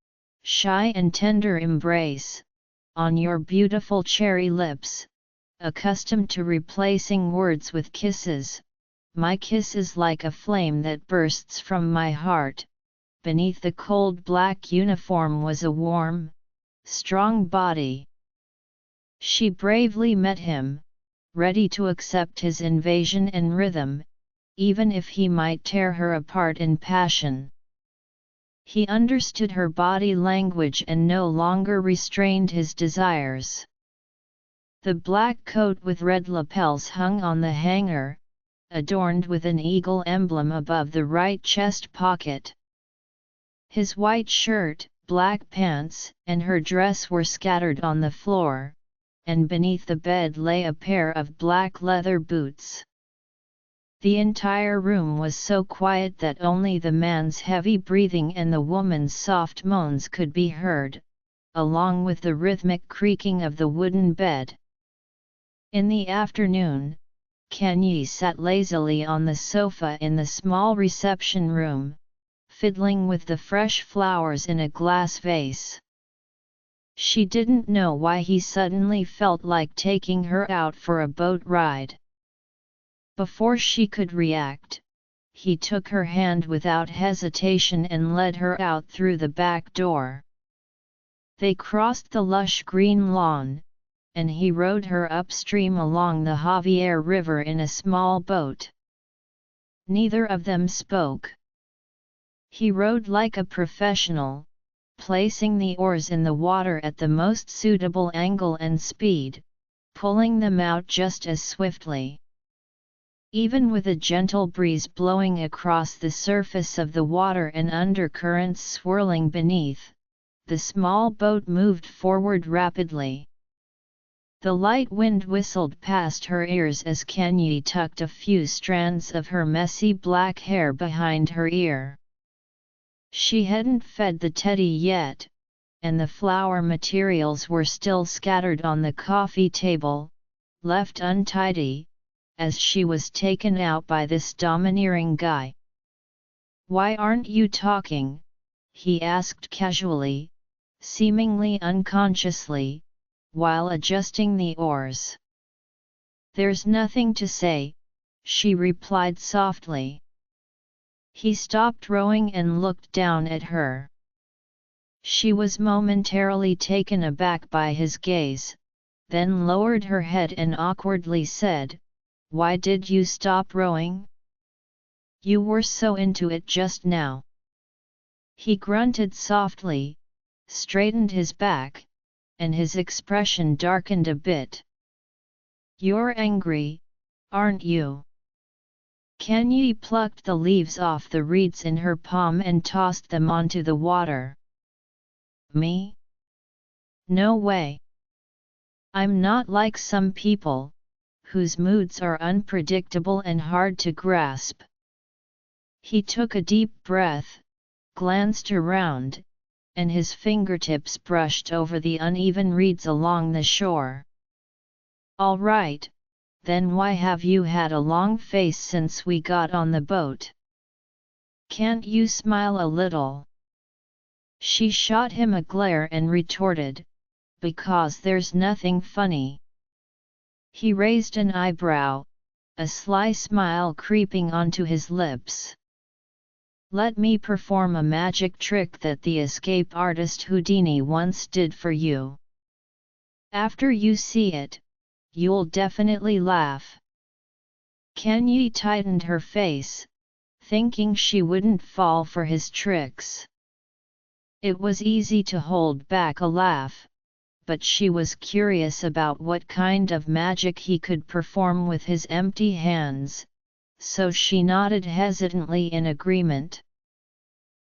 [SPEAKER 1] shy and tender embrace, on your beautiful cherry lips, accustomed to replacing words with kisses, my kiss is like a flame that bursts from my heart. Beneath the cold black uniform was a warm, strong body. She bravely met him, ready to accept his invasion and rhythm, even if he might tear her apart in passion. He understood her body language and no longer restrained his desires. The black coat with red lapels hung on the hanger, adorned with an eagle emblem above the right chest pocket. His white shirt, black pants, and her dress were scattered on the floor, and beneath the bed lay a pair of black leather boots. The entire room was so quiet that only the man's heavy breathing and the woman's soft moans could be heard, along with the rhythmic creaking of the wooden bed. In the afternoon, Kanye sat lazily on the sofa in the small reception room, fiddling with the fresh flowers in a glass vase. She didn't know why he suddenly felt like taking her out for a boat ride. Before she could react, he took her hand without hesitation and led her out through the back door. They crossed the lush green lawn, and he rowed her upstream along the Javier River in a small boat. Neither of them spoke. He rowed like a professional, placing the oars in the water at the most suitable angle and speed, pulling them out just as swiftly. Even with a gentle breeze blowing across the surface of the water and undercurrents swirling beneath, the small boat moved forward rapidly. The light wind whistled past her ears as Kanye tucked a few strands of her messy black hair behind her ear. She hadn't fed the teddy yet, and the flower materials were still scattered on the coffee table, left untidy, as she was taken out by this domineering guy. "Why aren't you talking?" he asked casually, seemingly unconsciously, while adjusting the oars. "There's nothing to say," she replied softly. He stopped rowing and looked down at her. She was momentarily taken aback by his gaze, then lowered her head and awkwardly said, "Why did you stop rowing? You were so into it just now." He grunted softly, straightened his back, and his expression darkened a bit. "You're angry, aren't you?" Kanye plucked the leaves off the reeds in her palm and tossed them onto the water. "Me? No way. I'm not like some people, whose moods are unpredictable and hard to grasp." He took a deep breath, glanced around, and his fingertips brushed over the uneven reeds along the shore. "All right, then why have you had a long face since we got on the boat? Can't you smile a little?" She shot him a glare and retorted, "Because there's nothing funny." He raised an eyebrow, a sly smile creeping onto his lips. "Let me perform a magic trick that the escape artist Houdini once did for you. After you see it, you'll definitely laugh." Kanye tightened her face, thinking she wouldn't fall for his tricks. It was easy to hold back a laugh, but she was curious about what kind of magic he could perform with his empty hands, so she nodded hesitantly in agreement.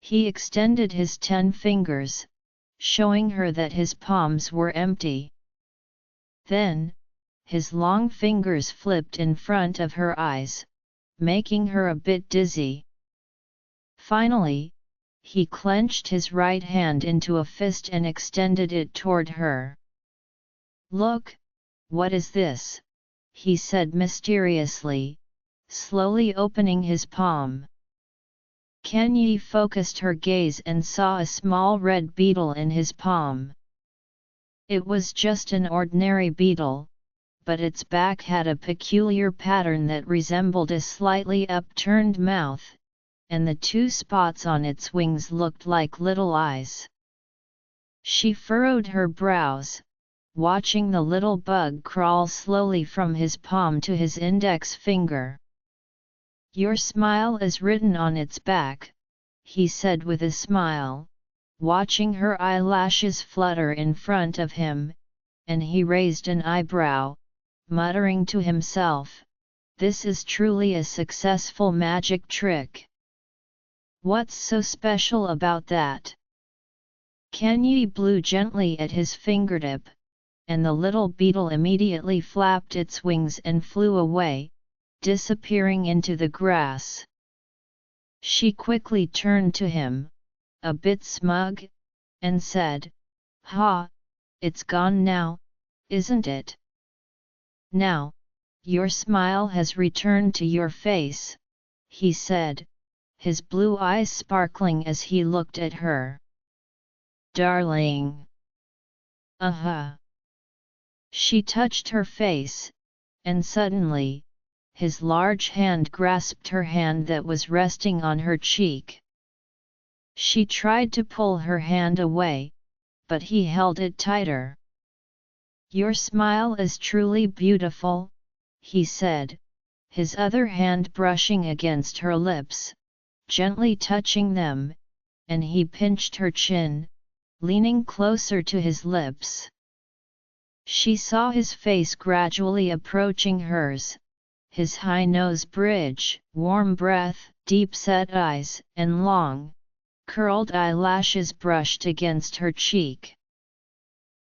[SPEAKER 1] He extended his 10 fingers, showing her that his palms were empty. Then, his long fingers flipped in front of her eyes, making her a bit dizzy. Finally, he clenched his right hand into a fist and extended it toward her. "Look, what is this?" he said mysteriously, slowly opening his palm. Kanye focused her gaze and saw a small red beetle in his palm. It was just an ordinary beetle, but its back had a peculiar pattern that resembled a slightly upturned mouth, and the 2 spots on its wings looked like little eyes. She furrowed her brows, watching the little bug crawl slowly from his palm to his index finger. "Your smile is written on its back," he said with a smile, watching her eyelashes flutter in front of him, and he raised an eyebrow, muttering to himself, "This is truly a successful magic trick. What's so special about that?" Kanye blew gently at his fingertip, and the little beetle immediately flapped its wings and flew away, disappearing into the grass. She quickly turned to him, a bit smug, and said, "Ha, it's gone now, isn't it? Now, your smile has returned to your face," he said, his blue eyes sparkling as he looked at her. "Darling." She touched her face, and suddenly, his large hand grasped her hand that was resting on her cheek. She tried to pull her hand away, but he held it tighter. "Your smile is truly beautiful," he said, his other hand brushing against her lips, gently touching them, and he pinched her chin, leaning closer to his lips. She saw his face gradually approaching hers, his high nose bridge, warm breath, deep-set eyes, and long, curled eyelashes brushed against her cheek.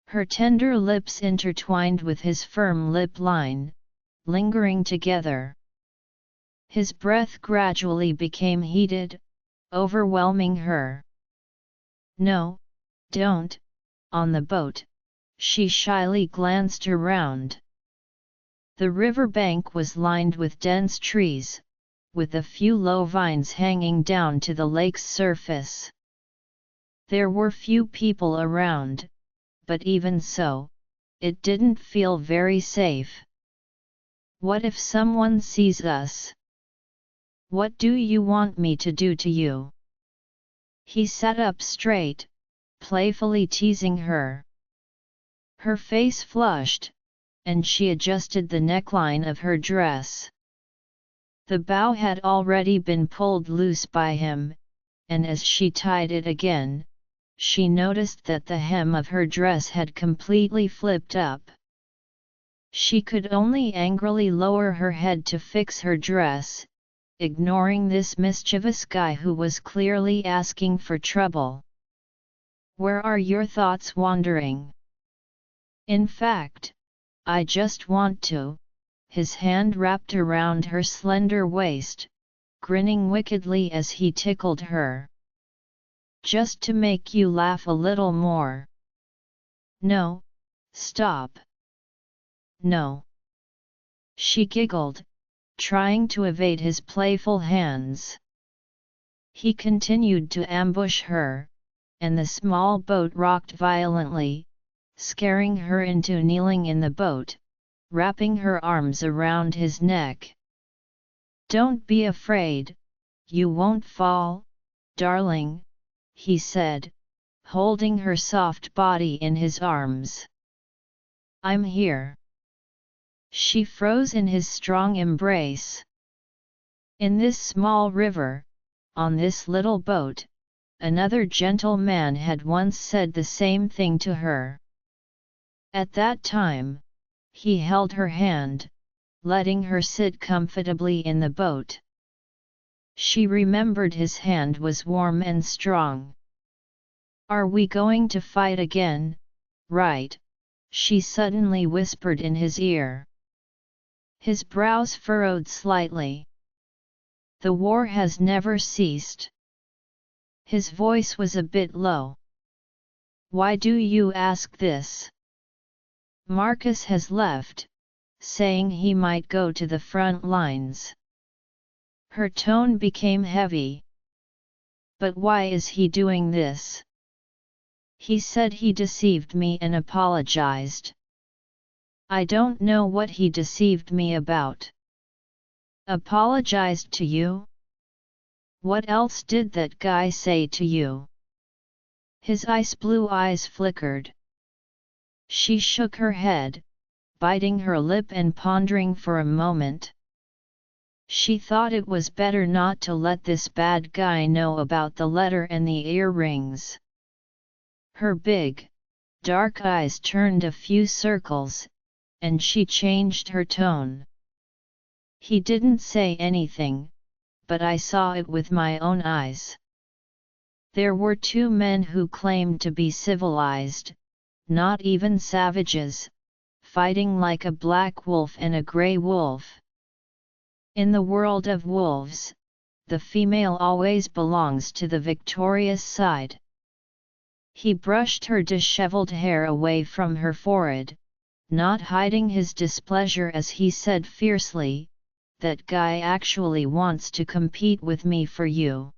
[SPEAKER 1] Her tender lips intertwined with his firm lip line, lingering together. His breath gradually became heated, overwhelming her. "No, don't," on the boat, she shyly glanced around. The riverbank was lined with dense trees, with a few low vines hanging down to the lake's surface. There were few people around, but even so, it didn't feel very safe. What if someone sees us? What do you want me to do to you? He sat up straight, playfully teasing her. Her face flushed, and she adjusted the neckline of her dress. The bow had already been pulled loose by him, and as she tied it again, she noticed that the hem of her dress had completely flipped up. She could only angrily lower her head to fix her dress, ignoring this mischievous guy who was clearly asking for trouble. Where are your thoughts wandering? In fact, I just want to. His hand wrapped around her slender waist, grinning wickedly as he tickled her. Just to make you laugh a little more. No, stop. No. She giggled, trying to evade his playful hands. He continued to ambush her, and the small boat rocked violently, scaring her into kneeling in the boat, wrapping her arms around his neck. Don't be afraid, you won't fall, darling, he said, holding her soft body in his arms. I'm here. She froze in his strong embrace. In this small river, on this little boat, another gentle man had once said the same thing to her. At that time, he held her hand, letting her sit comfortably in the boat. She remembered his hand was warm and strong. Are we going to fight again, right? She suddenly whispered in his ear. His brows furrowed slightly. The war has never ceased. His voice was a bit low. Why do you ask this? Marcus has left, saying he might go to the front lines. Her tone became heavy. But why is he doing this? He said he deceived me and apologized. I don't know what he deceived me about. Apologized to you? What else did that guy say to you? His ice blue eyes flickered. She shook her head, biting her lip and pondering for a moment. She thought it was better not to let this bad guy know about the letter and the earrings. Her big, dark eyes turned a few circles, and she changed her tone. He didn't say anything, but I saw it with my own eyes. There were two men who claimed to be civilized, not even savages, fighting like a black wolf and a grey wolf. In the world of wolves, the female always belongs to the victorious side. He brushed her disheveled hair away from her forehead, not hiding his displeasure as he said fiercely, "That guy actually wants to compete with me for you.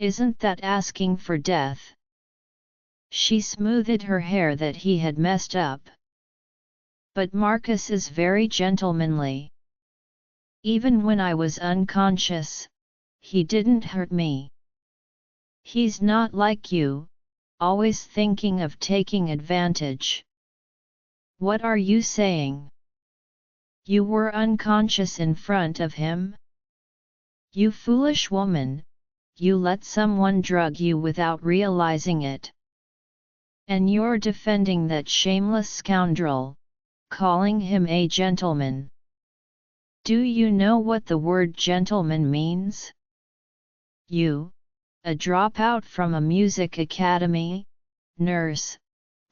[SPEAKER 1] Isn't that asking for death?" She smoothed her hair that he had messed up. But Marcus is very gentlemanly. Even when I was unconscious, he didn't hurt me. He's not like you, always thinking of taking advantage. What are you saying? You were unconscious in front of him? You foolish woman, you let someone drug you without realizing it. And you're defending that shameless scoundrel, calling him a gentleman. Do you know what the word gentleman means? You, a dropout from a music academy, nurse,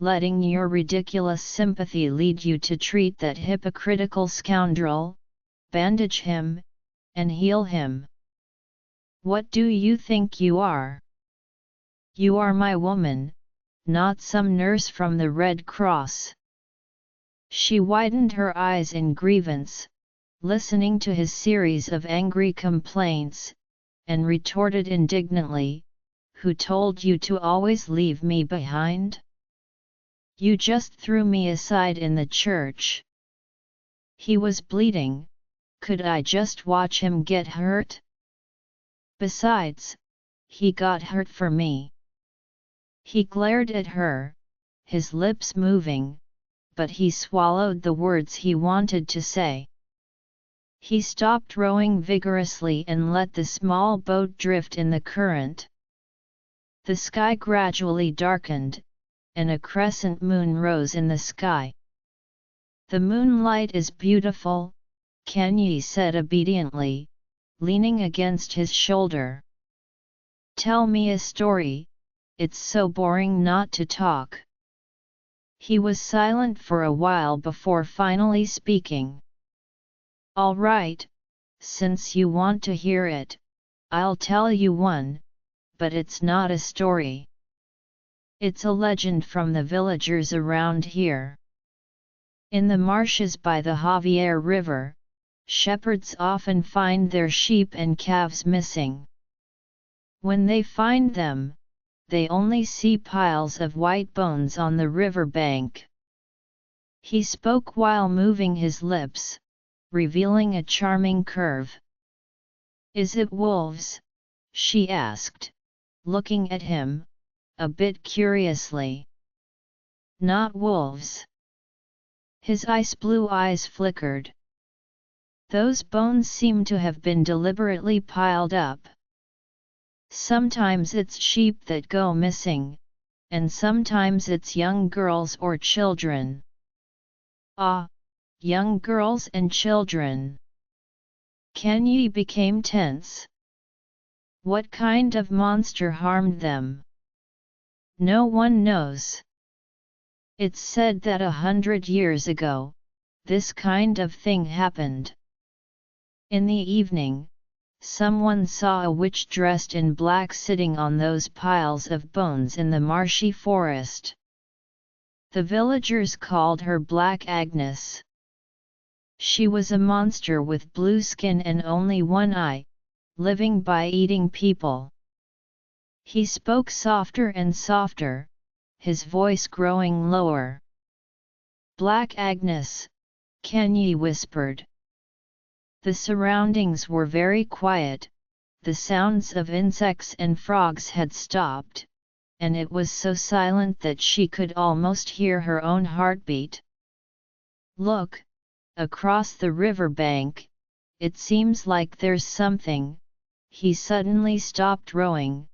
[SPEAKER 1] letting your ridiculous sympathy lead you to treat that hypocritical scoundrel, bandage him, and heal him. What do you think you are? You are my woman, not some nurse from the Red Cross. She widened her eyes in grievance, listening to his series of angry complaints, and retorted indignantly, Who told you to always leave me behind? You just threw me aside in the church. He was bleeding, could I just watch him get hurt? Besides, he got hurt for me. He glared at her, his lips moving, but he swallowed the words he wanted to say. He stopped rowing vigorously and let the small boat drift in the current. The sky gradually darkened, and a crescent moon rose in the sky. The moonlight is beautiful, Kanye said obediently, leaning against his shoulder. Tell me a story, it's so boring not to talk. He was silent for a while before finally speaking. All right, since you want to hear it, I'll tell you one, but it's not a story. It's a legend from the villagers around here. In the marshes by the Javier River, shepherds often find their sheep and calves missing. When they find them, they only see piles of white bones on the river bank. He spoke while moving his lips, revealing a charming curve. Is it wolves? She asked, looking at him, a bit curiously. Not wolves. His ice blue eyes flickered. Those bones seem to have been deliberately piled up. Sometimes it's sheep that go missing, and sometimes it's young girls or children. Ah, young girls and children. Kanye became tense. What kind of monster harmed them? No one knows. It's said that 100 years ago, this kind of thing happened. In the evening, someone saw a witch dressed in black sitting on those piles of bones in the marshy forest. The villagers called her Black Agnes. She was a monster with blue skin and only one eye, living by eating people. He spoke softer and softer, his voice growing lower. Black Agnes, Kanye whispered. The surroundings were very quiet, the sounds of insects and frogs had stopped, and it was so silent that she could almost hear her own heartbeat. Look, across the river bank, it seems like there's something. He suddenly stopped rowing,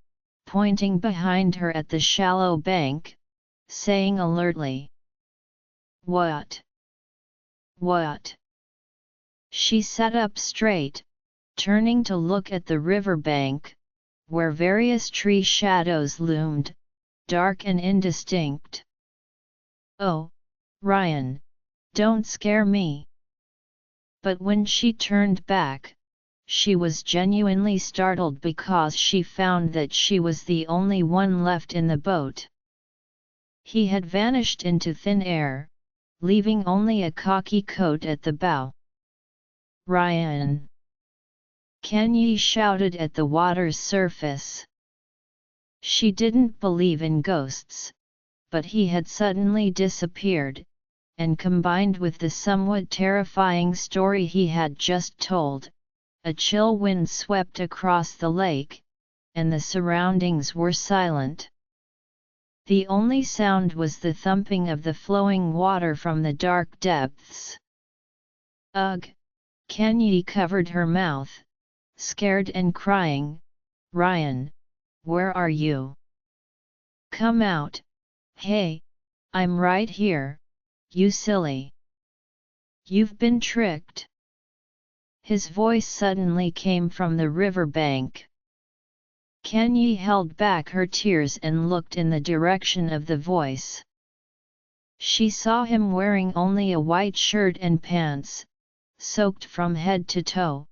[SPEAKER 1] pointing behind her at the shallow bank, saying alertly. What? What? She sat up straight, turning to look at the river bank, where various tree shadows loomed, dark and indistinct. Oh, Ryan, don't scare me. But when she turned back, she was genuinely startled because she found that she was the only one left in the boat. He had vanished into thin air, leaving only a khaki coat at the bow. Ryan! Kanye shouted at the water's surface. She didn't believe in ghosts, but he had suddenly disappeared, and combined with the somewhat terrifying story he had just told, a chill wind swept across the lake, and the surroundings were silent. The only sound was the thumping of the flowing water from the dark depths. Ugh! Kanye covered her mouth, scared and crying, Ryan, where are you? Come out, hey, I'm right here, you silly. You've been tricked. His voice suddenly came from the river bank. Kanye held back her tears and looked in the direction of the voice. She saw him wearing only a white shirt and pants, soaked from head to toe,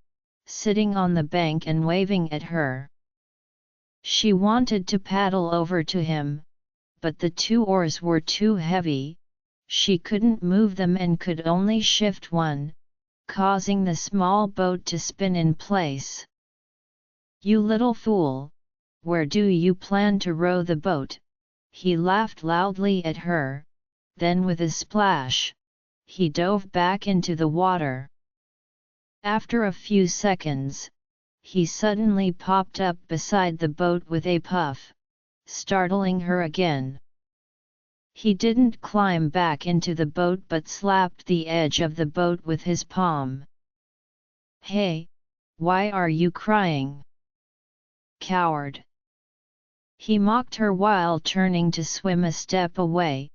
[SPEAKER 1] sitting on the bank and waving at her. She wanted to paddle over to him, but the 2 oars were too heavy, she couldn't move them and could only shift one, causing the small boat to spin in place. You little fool, where do you plan to row the boat?" He laughed loudly at her, then with a splash, he dove back into the water. After a few seconds, he suddenly popped up beside the boat with a puff, startling her again. He didn't climb back into the boat but slapped the edge of the boat with his palm. "Hey, why are you crying? Coward!" He mocked her while turning to swim a step away,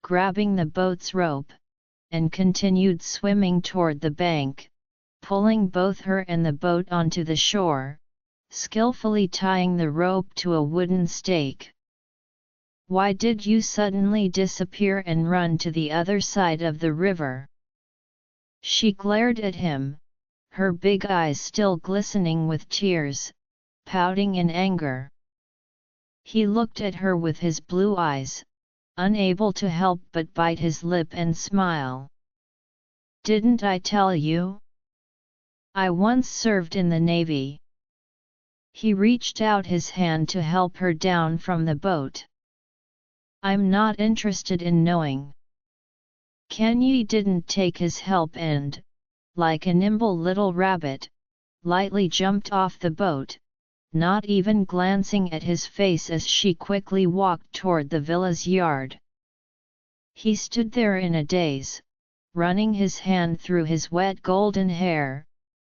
[SPEAKER 1] grabbing the boat's rope, and continued swimming toward the bank, pulling both her and the boat onto the shore, skillfully tying the rope to a wooden stake. "Why did you suddenly disappear and run to the other side of the river?" She glared at him, her big eyes still glistening with tears, pouting in anger. He looked at her with his blue eyes, unable to help but bite his lip and smile. "Didn't I tell you? I once served in the Navy." He reached out his hand to help her down from the boat. "I'm not interested in knowing." Kanye didn't take his help and, like a nimble little rabbit, lightly jumped off the boat, not even glancing at his face as she quickly walked toward the villa's yard. He stood there in a daze, running his hand through his wet golden hair,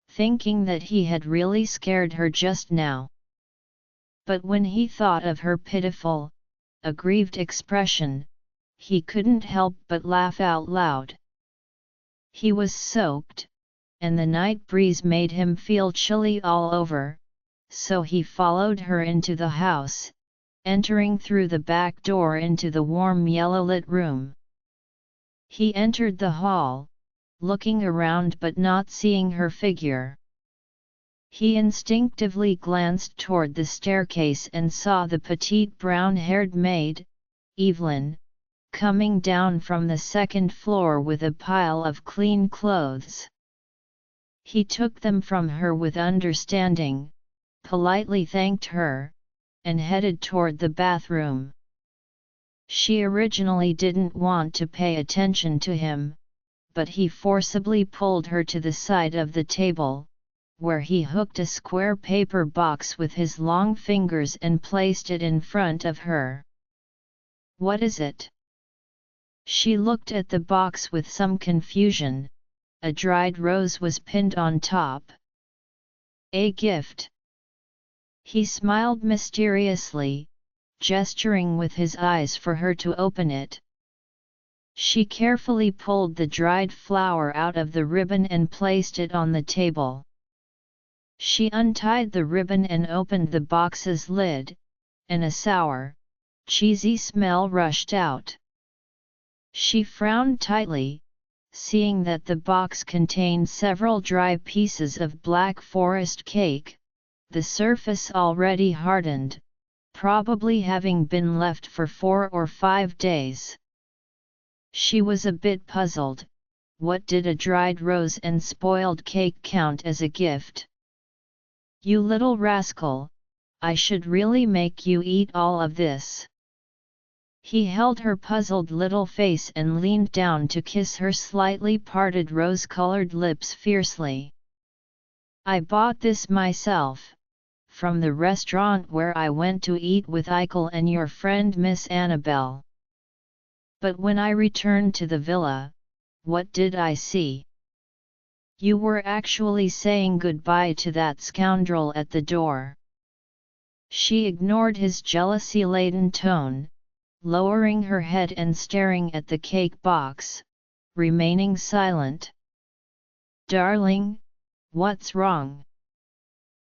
[SPEAKER 1] thinking that he had really scared her just now. But when he thought of her pitiful, aggrieved expression, he couldn't help but laugh out loud. He was soaked, and the night breeze made him feel chilly all over, so he followed her into the house, entering through the back door into the warm yellow-lit room. He entered the hall, looking around but not seeing her figure. He instinctively glanced toward the staircase and saw the petite brown-haired maid, Evelyn, coming down from the second floor with a pile of clean clothes. He took them from her with understanding, politely thanked her, and headed toward the bathroom. She originally didn't want to pay attention to him, but he forcibly pulled her to the side of the table, where he hooked a square paper box with his long fingers and placed it in front of her. "What is it?" She looked at the box with some confusion. A dried rose was pinned on top. "A gift." He smiled mysteriously, gesturing with his eyes for her to open it. She carefully pulled the dried flower out of the ribbon and placed it on the table. She untied the ribbon and opened the box's lid, and a sour, cheesy smell rushed out. She frowned tightly, seeing that the box contained several dry pieces of black forest cake, the surface already hardened, probably having been left for 4 or 5 days. She was a bit puzzled. What did a dried rose and spoiled cake count as a gift? "You little rascal, I should really make you eat all of this." He held her puzzled little face and leaned down to kiss her slightly parted rose-colored lips fiercely. "I bought this myself, from the restaurant where I went to eat with Eichel and your friend Miss Annabelle. But when I returned to the villa, what did I see? You were actually saying goodbye to that scoundrel at the door." She ignored his jealousy-laden tone, lowering her head and staring at the cake box, remaining silent. "Darling, what's wrong?"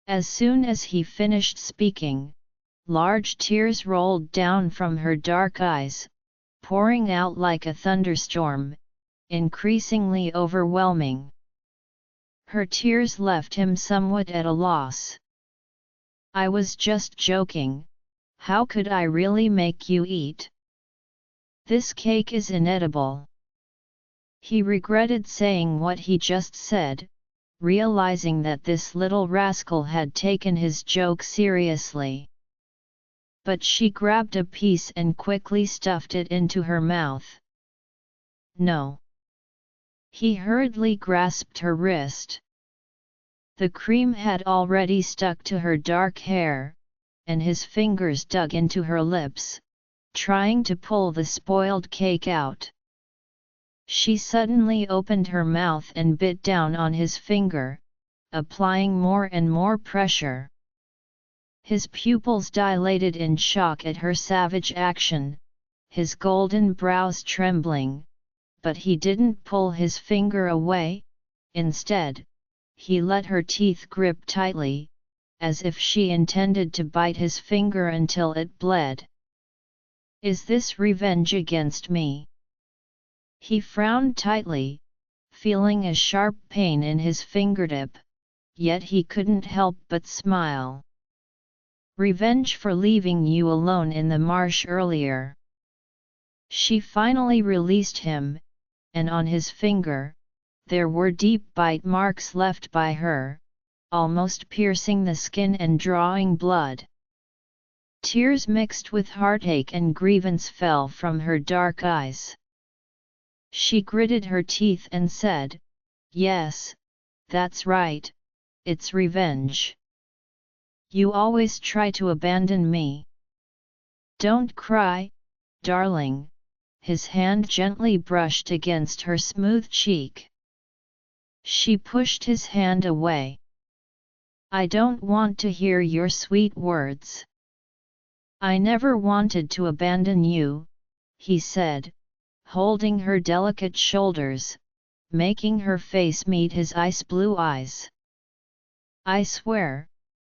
[SPEAKER 1] As soon as he finished speaking, large tears rolled down from her dark eyes, pouring out like a thunderstorm, increasingly overwhelming. Her tears left him somewhat at a loss. "I was just joking. How could I really make you eat? This cake is inedible." He regretted saying what he just said, realizing that this little rascal had taken his joke seriously. but she grabbed a piece and quickly stuffed it into her mouth. No. He hurriedly grasped her wrist. The cream had already stuck to her dark hair, and his fingers dug into her lips, trying to pull the spoiled cake out. She suddenly opened her mouth and bit down on his finger, applying more and more pressure. His pupils dilated in shock at her savage action, his golden brows trembling, but he didn't pull his finger away. Instead, he let her teeth grip tightly, as if she intended to bite his finger until it bled. Is this revenge against me? He frowned tightly, feeling a sharp pain in his fingertip, yet he couldn't help but smile. Revenge for leaving you alone in the marsh earlier. She finally released him, and on his finger, there were deep bite marks left by her, almost piercing the skin and drawing blood. Tears mixed with heartache and grievance fell from her dark eyes. She gritted her teeth and said, "Yes, that's right, it's revenge. You always try to abandon me. Don't cry, darling." His hand gently brushed against her smooth cheek. She pushed his hand away. "I don't want to hear your sweet words. I never wanted to abandon you," he said, holding her delicate shoulders, making her face meet his ice-blue eyes. "I swear,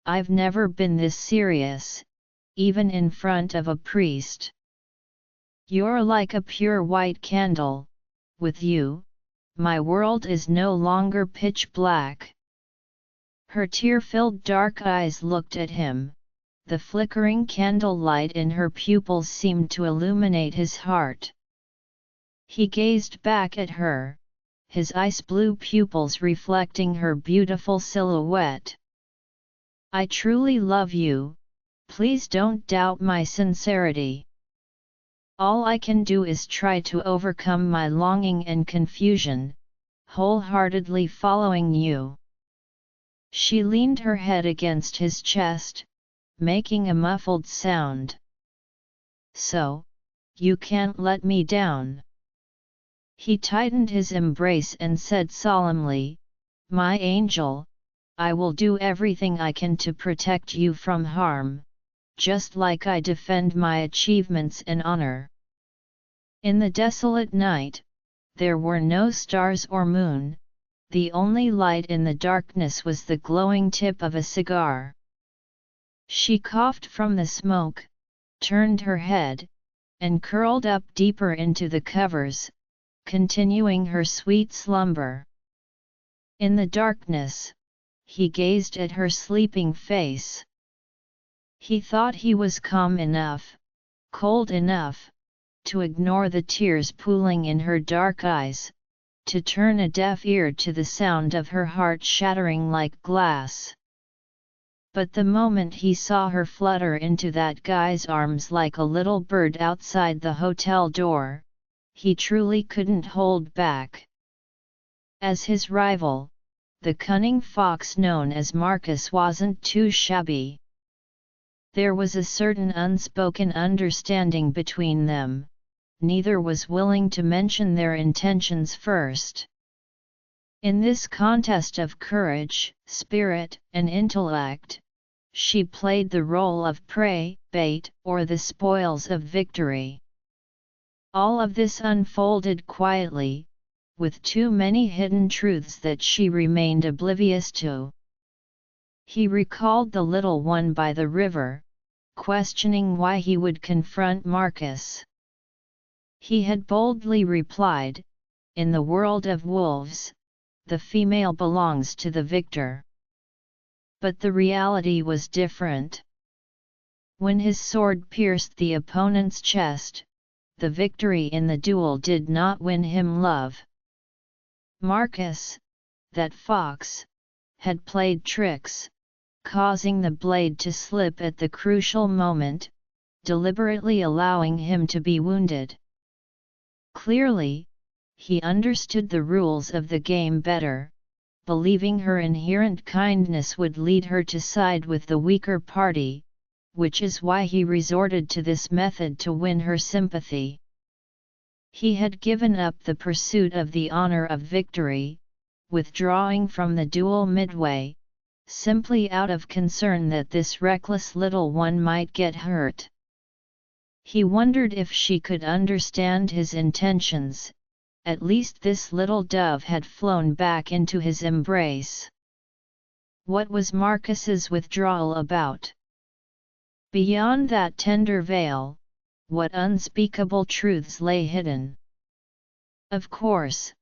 [SPEAKER 1] I've never been this serious, even in front of a priest. You're like a pure white candle. With you, my world is no longer pitch black." Her tear-filled dark eyes looked at him. The flickering candlelight in her pupils seemed to illuminate his heart. He gazed back at her, his ice-blue pupils reflecting her beautiful silhouette. "I truly love you, please don't doubt my sincerity. All I can do is try to overcome my longing and confusion, wholeheartedly following you." She leaned her head against his chest, making a muffled sound. "So, you can't let me down." He tightened his embrace and said solemnly, "My angel, I will do everything I can to protect you from harm, just like I defend my achievements and honor." In the desolate night, there were no stars or moon, the only light in the darkness was the glowing tip of a cigar. She coughed from the smoke, turned her head, and curled up deeper into the covers, continuing her sweet slumber. In the darkness, he gazed at her sleeping face. He thought he was calm enough, cold enough, to ignore the tears pooling in her dark eyes, to turn a deaf ear to the sound of her heart shattering like glass. But the moment he saw her flutter into that guy's arms like a little bird outside the hotel door, he truly couldn't hold back. As his rival, the cunning fox known as Marcus wasn't too shabby. There was a certain unspoken understanding between them. Neither was willing to mention their intentions first. In this contest of courage, spirit, and intellect, she played the role of prey, bait, or the spoils of victory. All of this unfolded quietly, with too many hidden truths that she remained oblivious to. He recalled the little one by the river, questioning why he would confront Marcus. He had boldly replied, "In the world of wolves, the female belongs to the victor." But the reality was different. When his sword pierced the opponent's chest, the victory in the duel did not win him love. Marcus, that fox, had played tricks, causing the blade to slip at the crucial moment, deliberately allowing him to be wounded. Clearly, he understood the rules of the game better, believing her inherent kindness would lead her to side with the weaker party, which is why he resorted to this method to win her sympathy. He had given up the pursuit of the honor of victory, withdrawing from the duel midway, simply out of concern that this reckless little one might get hurt. He wondered if she could understand his intentions. At least this little dove had flown back into his embrace. What was Marcus's withdrawal about? Beyond that tender veil, what unspeakable truths lay hidden? Of course,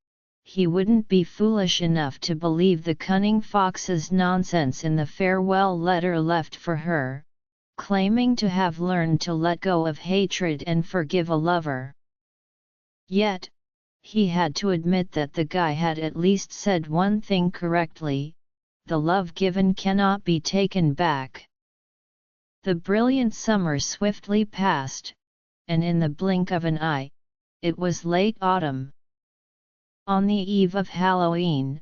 [SPEAKER 1] he wouldn't be foolish enough to believe the cunning fox's nonsense in the farewell letter left for her, claiming to have learned to let go of hatred and forgive a lover. Yet, he had to admit that the guy had at least said one thing correctly: the love given cannot be taken back. The brilliant summer swiftly passed, and in the blink of an eye, it was late autumn. On the eve of Halloween,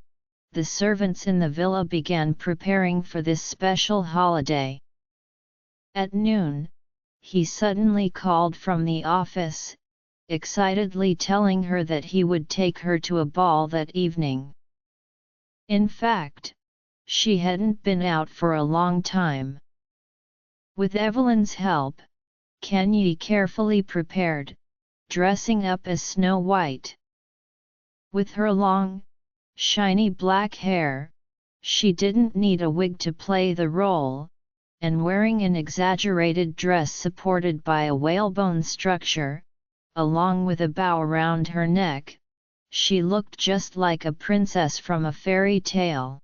[SPEAKER 1] the servants in the villa began preparing for this special holiday. At noon, he suddenly called from the office, excitedly telling her that he would take her to a ball that evening. In fact, she hadn't been out for a long time. With Evelyn's help, Kenyi carefully prepared, dressing up as Snow White. With her long, shiny black hair, she didn't need a wig to play the role, and wearing an exaggerated dress supported by a whalebone structure, along with a bow around her neck, she looked just like a princess from a fairy tale.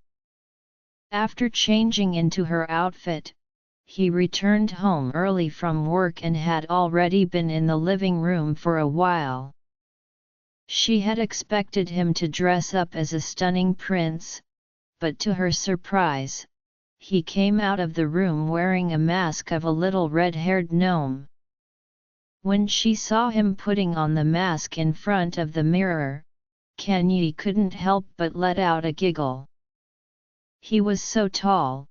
[SPEAKER 1] After changing into her outfit, he returned home early from work and had already been in the living room for a while. She had expected him to dress up as a stunning prince, but to her surprise, he came out of the room wearing a mask of a little red-haired gnome. When she saw him putting on the mask in front of the mirror, Kenyi couldn't help but let out a giggle. He was so tall,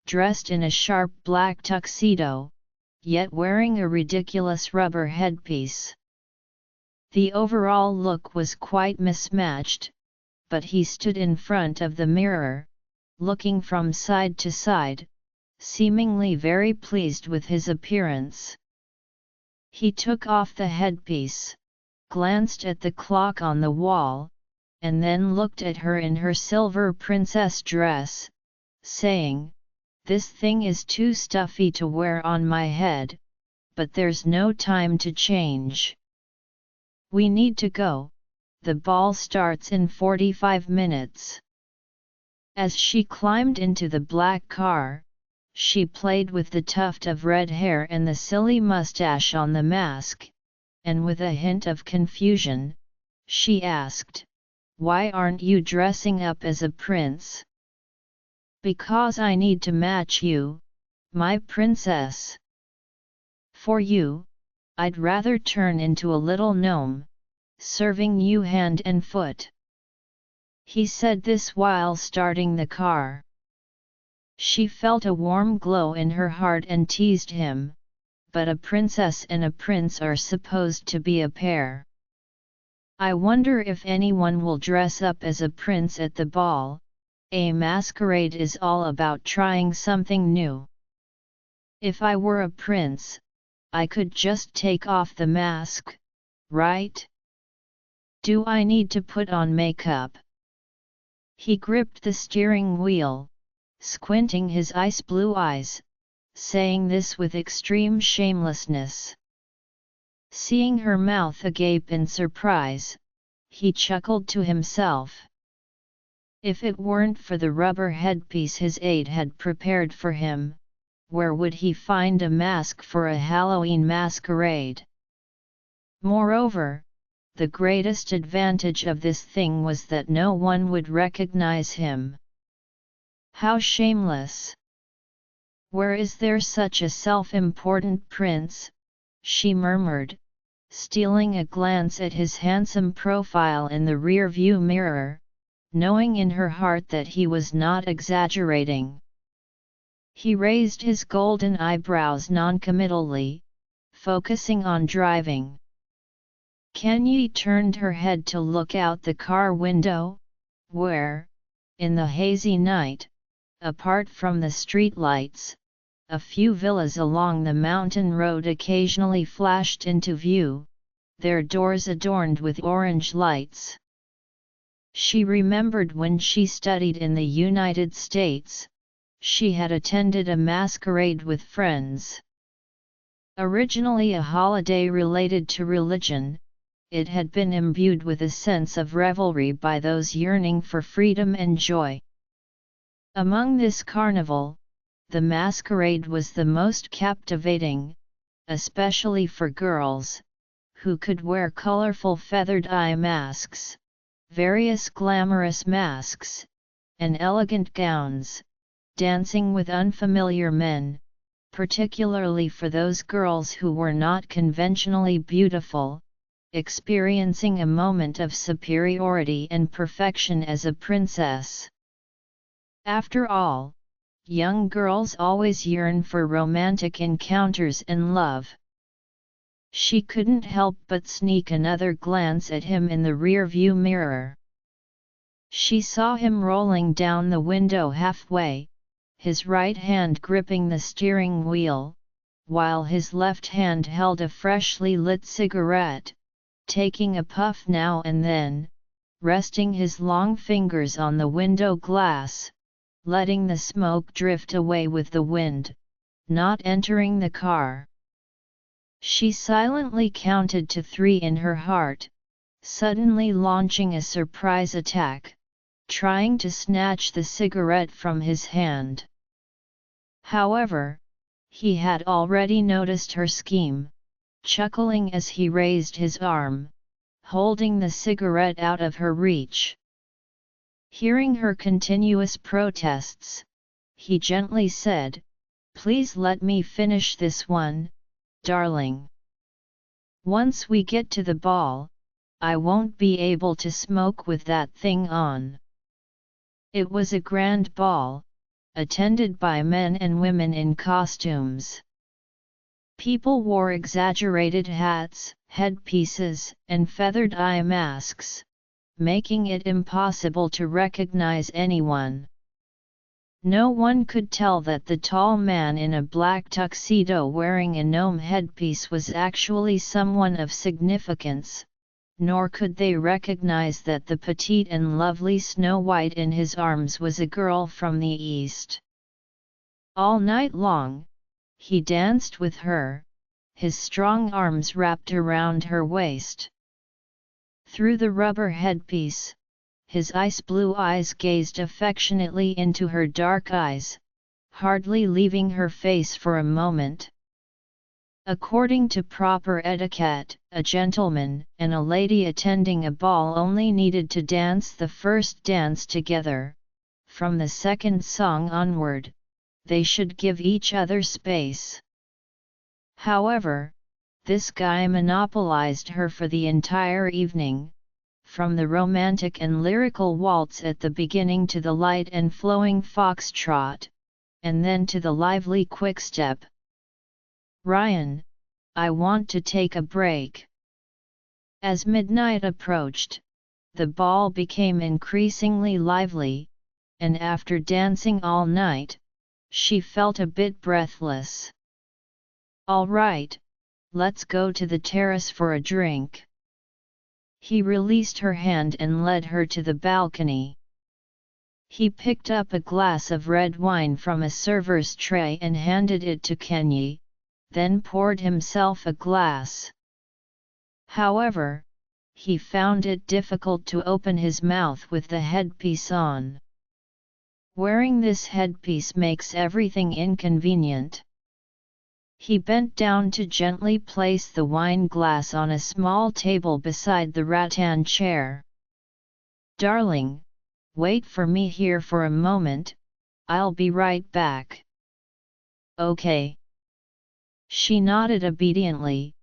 [SPEAKER 1] dressed in a sharp black tuxedo, yet wearing a ridiculous rubber headpiece. The overall look was quite mismatched, but he stood in front of the mirror, looking from side to side, seemingly very pleased with his appearance. He took off the headpiece, glanced at the clock on the wall, and then looked at her in her silver princess dress, saying, "This thing is too stuffy to wear on my head, but there's no time to change. We need to go, the ball starts in 45 minutes. As she climbed into the black car, she played with the tuft of red hair and the silly mustache on the mask, and with a hint of confusion, she asked, "Why aren't you dressing up as a prince?" "Because I need to match you, my princess. For you, I'd rather turn into a little gnome, serving you hand and foot." He said this while starting the car. She felt a warm glow in her heart and teased him, but a princess and a prince are supposed to be a pair. "I wonder if anyone will dress up as a prince at the ball. A masquerade is all about trying something new. If I were a prince, I could just take off the mask, right? Do I need to put on makeup?" He gripped the steering wheel, squinting his ice blue eyes, saying this with extreme shamelessness. Seeing her mouth agape in surprise, he chuckled to himself. If it weren't for the rubber headpiece his aide had prepared for him, where would he find a mask for a Halloween masquerade? Moreover, the greatest advantage of this thing was that no one would recognize him. How shameless! Where is there such a self-important prince, she murmured, stealing a glance at his handsome profile in the rear-view mirror, knowing in her heart that he was not exaggerating. He raised his golden eyebrows noncommittally, focusing on driving. Kenyi turned her head to look out the car window, where, in the hazy night, apart from the streetlights, a few villas along the mountain road occasionally flashed into view, their doors adorned with orange lights. She remembered when she studied in the United States, she had attended a masquerade with friends. Originally a holiday related to religion, it had been imbued with a sense of revelry by those yearning for freedom and joy. Among this carnival, the masquerade was the most captivating, especially for girls, who could wear colorful feathered eye masks, various glamorous masks, and elegant gowns, dancing with unfamiliar men, particularly for those girls who were not conventionally beautiful, experiencing a moment of superiority and perfection as a princess. After all, young girls always yearn for romantic encounters and love. She couldn't help but sneak another glance at him in the rear-view mirror. She saw him rolling down the window halfway, his right hand gripping the steering wheel, while his left hand held a freshly lit cigarette, taking a puff now and then, resting his long fingers on the window glass, letting the smoke drift away with the wind, not entering the car. She silently counted to 3 in her heart, suddenly launching a surprise attack, trying to snatch the cigarette from his hand. However, he had already noticed her scheme, chuckling as he raised his arm, holding the cigarette out of her reach. Hearing her continuous protests, he gently said, "Please let me finish this one, darling. Once we get to the ball, I won't be able to smoke with that thing on." It was a grand ball, attended by men and women in costumes. People wore exaggerated hats, headpieces, and feathered eye masks, making it impossible to recognize anyone. No one could tell that the tall man in a black tuxedo wearing a gnome headpiece was actually someone of significance, nor could they recognize that the petite and lovely Snow White in his arms was a girl from the East. All night long, he danced with her, his strong arms wrapped around her waist. Through the rubber headpiece, his ice-blue eyes gazed affectionately into her dark eyes, hardly leaving her face for a moment. According to proper etiquette, a gentleman and a lady attending a ball only needed to dance the first dance together. From the second song onward, they should give each other space. However, this guy monopolized her for the entire evening, from the romantic and lyrical waltz at the beginning to the light and flowing foxtrot, and then to the lively quickstep. "Ryan, I want to take a break." As midnight approached, the ball became increasingly lively, and after dancing all night, she felt a bit breathless. "All right, let's go to the terrace for a drink." He released her hand and led her to the balcony. He picked up a glass of red wine from a server's tray and handed it to Kenyi, then poured himself a glass. However, he found it difficult to open his mouth with the headpiece on. Wearing this headpiece makes everything inconvenient. He bent down to gently place the wine glass on a small table beside the rattan chair. "Darling, wait for me here for a moment, I'll be right back." "Okay." She nodded obediently,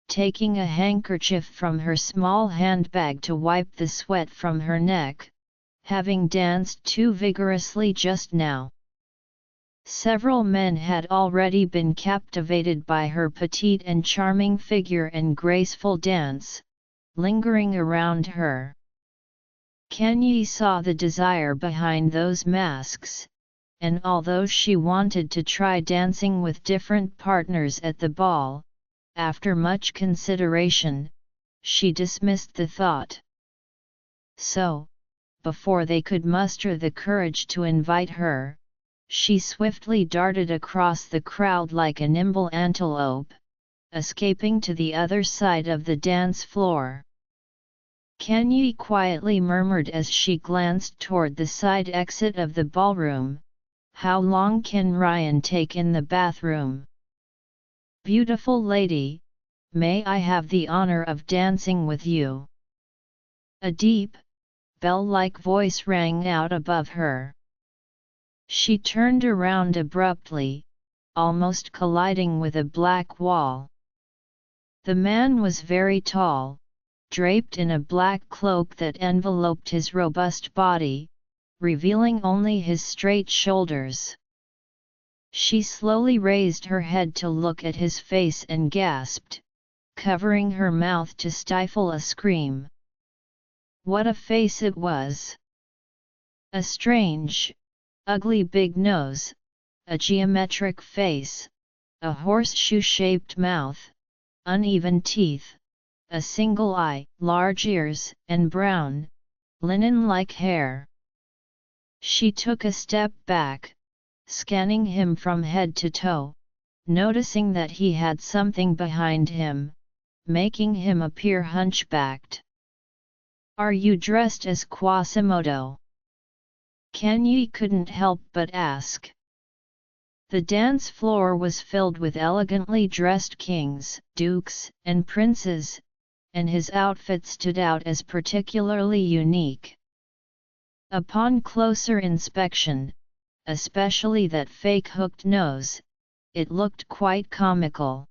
[SPEAKER 1] taking a handkerchief from her small handbag to wipe the sweat from her neck, having danced too vigorously just now. Several men had already been captivated by her petite and charming figure and graceful dance, lingering around her. Kanye saw the desire behind those masks, and although she wanted to try dancing with different partners at the ball, after much consideration, she dismissed the thought. So, before they could muster the courage to invite her, she swiftly darted across the crowd like a nimble antelope, escaping to the other side of the dance floor. Kanye quietly murmured as she glanced toward the side exit of the ballroom, "How long can Ryan take in the bathroom?" "Beautiful lady, may I have the honor of dancing with you?" A deep, bell-like voice rang out above her. She turned around abruptly, almost colliding with a black wall. The man was very tall, draped in a black cloak that enveloped his robust body, revealing only his straight shoulders. She slowly raised her head to look at his face and gasped, covering her mouth to stifle a scream. What a face it was! A strange, ugly big nose, a geometric face, a horseshoe-shaped mouth, uneven teeth, a single eye, large ears, and brown, linen-like hair. She took a step back, scanning him from head to toe, noticing that he had something behind him, making him appear hunchbacked. "Are you dressed as Quasimodo?" Kanye couldn't help but ask. The dance floor was filled with elegantly dressed kings, dukes, and princes, and his outfit stood out as particularly unique. Upon closer inspection, especially that fake hooked nose, it looked quite comical.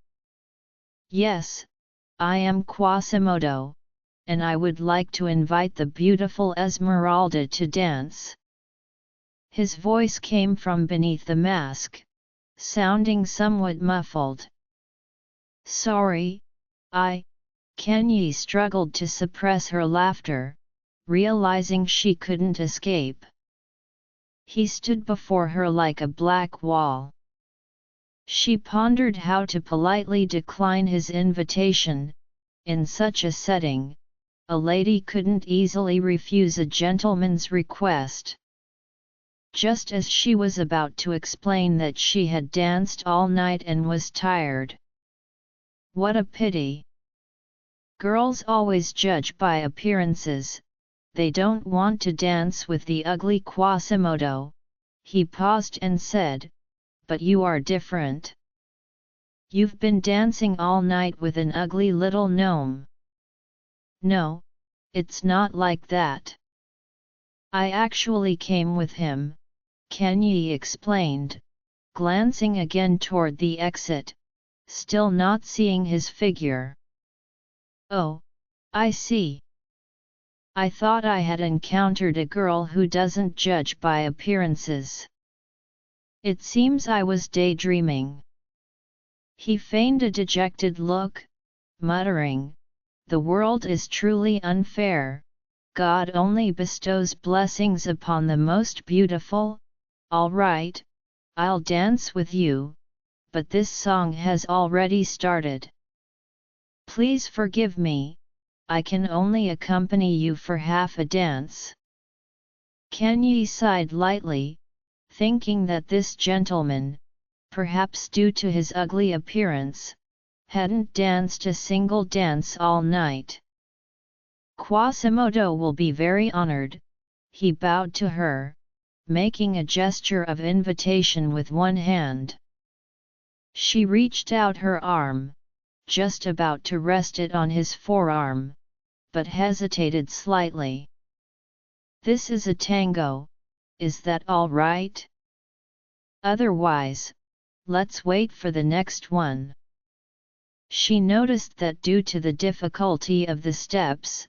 [SPEAKER 1] "Yes, I am Quasimodo, and I would like to invite the beautiful Esmeralda to dance." His voice came from beneath the mask, sounding somewhat muffled. "Sorry, Kanye struggled to suppress her laughter, realizing she couldn't escape. He stood before her like a black wall. She pondered how to politely decline his invitation. In such a setting, a lady couldn't easily refuse a gentleman's request. Just as she was about to explain that she had danced all night and was tired. What a pity! Girls always judge by appearances. They don't want to dance with the ugly Quasimodo. He paused and said, "But you are different. You've been dancing all night with an ugly little gnome." "No, it's not like that. I actually came with him," Kanye explained, glancing again toward the exit, still not seeing his figure. "Oh, I see. I thought I had encountered a girl who doesn't judge by appearances. It seems I was daydreaming." He feigned a dejected look, muttering, "The world is truly unfair. God only bestows blessings upon the most beautiful. All right, I'll dance with you, but this song has already started. Please forgive me, I can only accompany you for half a dance." Kanye sighed lightly, thinking that this gentleman, perhaps due to his ugly appearance, hadn't danced a single dance all night. "Quasimodo will be very honored," he bowed to her, making a gesture of invitation with one hand. She reached out her arm, just about to rest it on his forearm, but hesitated slightly. "This is a tango, is that all right? Otherwise, let's wait for the next one." She noticed that due to the difficulty of the steps,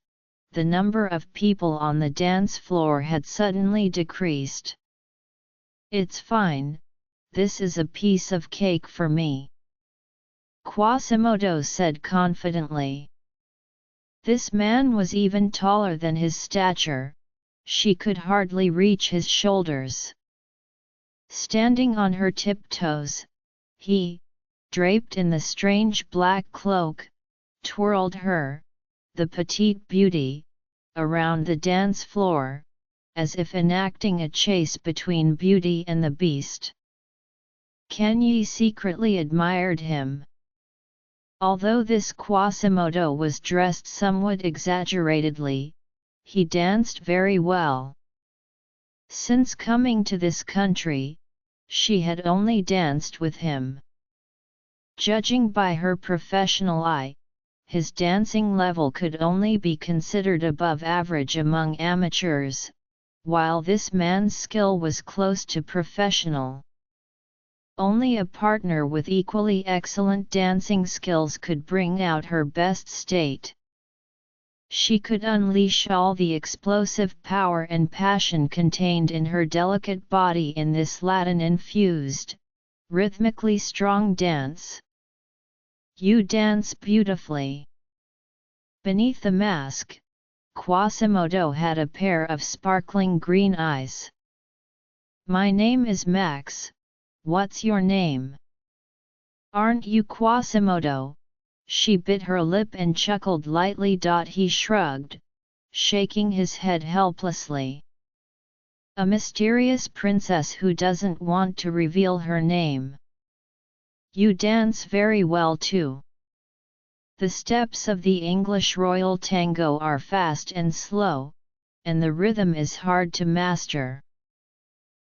[SPEAKER 1] the number of people on the dance floor had suddenly decreased. "It's fine, this is a piece of cake for me," Quasimodo said confidently. This man was even taller than his stature, she could hardly reach his shoulders. Standing on her tiptoes, he, draped in the strange black cloak, twirled her, the petite beauty, around the dance floor, as if enacting a chase between Beauty and the Beast. Kenyi secretly admired him. Although this Quasimodo was dressed somewhat exaggeratedly, he danced very well. Since coming to this country, she had only danced with him. Judging by her professional eye, his dancing level could only be considered above average among amateurs, while this man's skill was close to professional. Only a partner with equally excellent dancing skills could bring out her best state. She could unleash all the explosive power and passion contained in her delicate body in this Latin-infused, rhythmically strong dance. "You dance beautifully." Beneath the mask, Quasimodo had a pair of sparkling green eyes. "My name is Max, what's your name?" "Aren't you Quasimodo?" She bit her lip and chuckled lightly. He shrugged, shaking his head helplessly. "A mysterious princess who doesn't want to reveal her name." "You dance very well too." The steps of the English royal tango are fast and slow, and the rhythm is hard to master.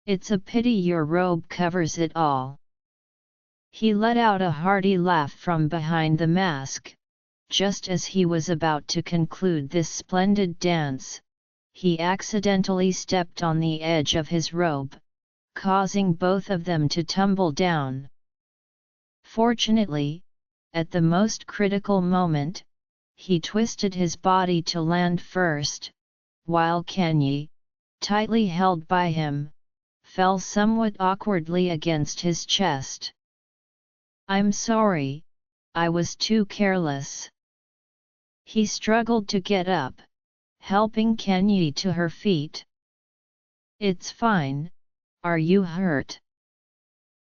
[SPEAKER 1] "It's a pity your robe covers it all." He let out a hearty laugh from behind the mask. Just as he was about to conclude this splendid dance, he accidentally stepped on the edge of his robe, causing both of them to tumble down. Fortunately, at the most critical moment, he twisted his body to land first, while Kenyi, tightly held by him, fell somewhat awkwardly against his chest. "I'm sorry, I was too careless." He struggled to get up, helping Kenyi to her feet. "It's fine, are you hurt?"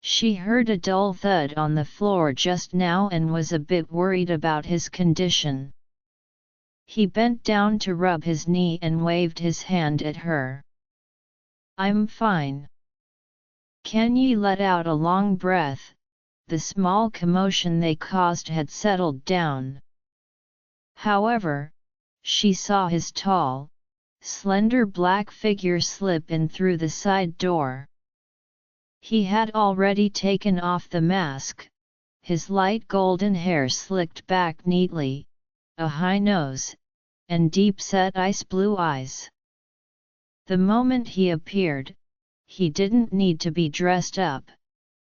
[SPEAKER 1] She heard a dull thud on the floor just now and was a bit worried about his condition. He bent down to rub his knee and waved his hand at her. "I'm fine." Kenyi let out a long breath. The small commotion they caused had settled down. However, she saw his tall, slender black figure slip in through the side door. He had already taken off the mask, his light golden hair slicked back neatly, a high nose, and deep-set ice-blue eyes. The moment he appeared, he didn't need to be dressed up.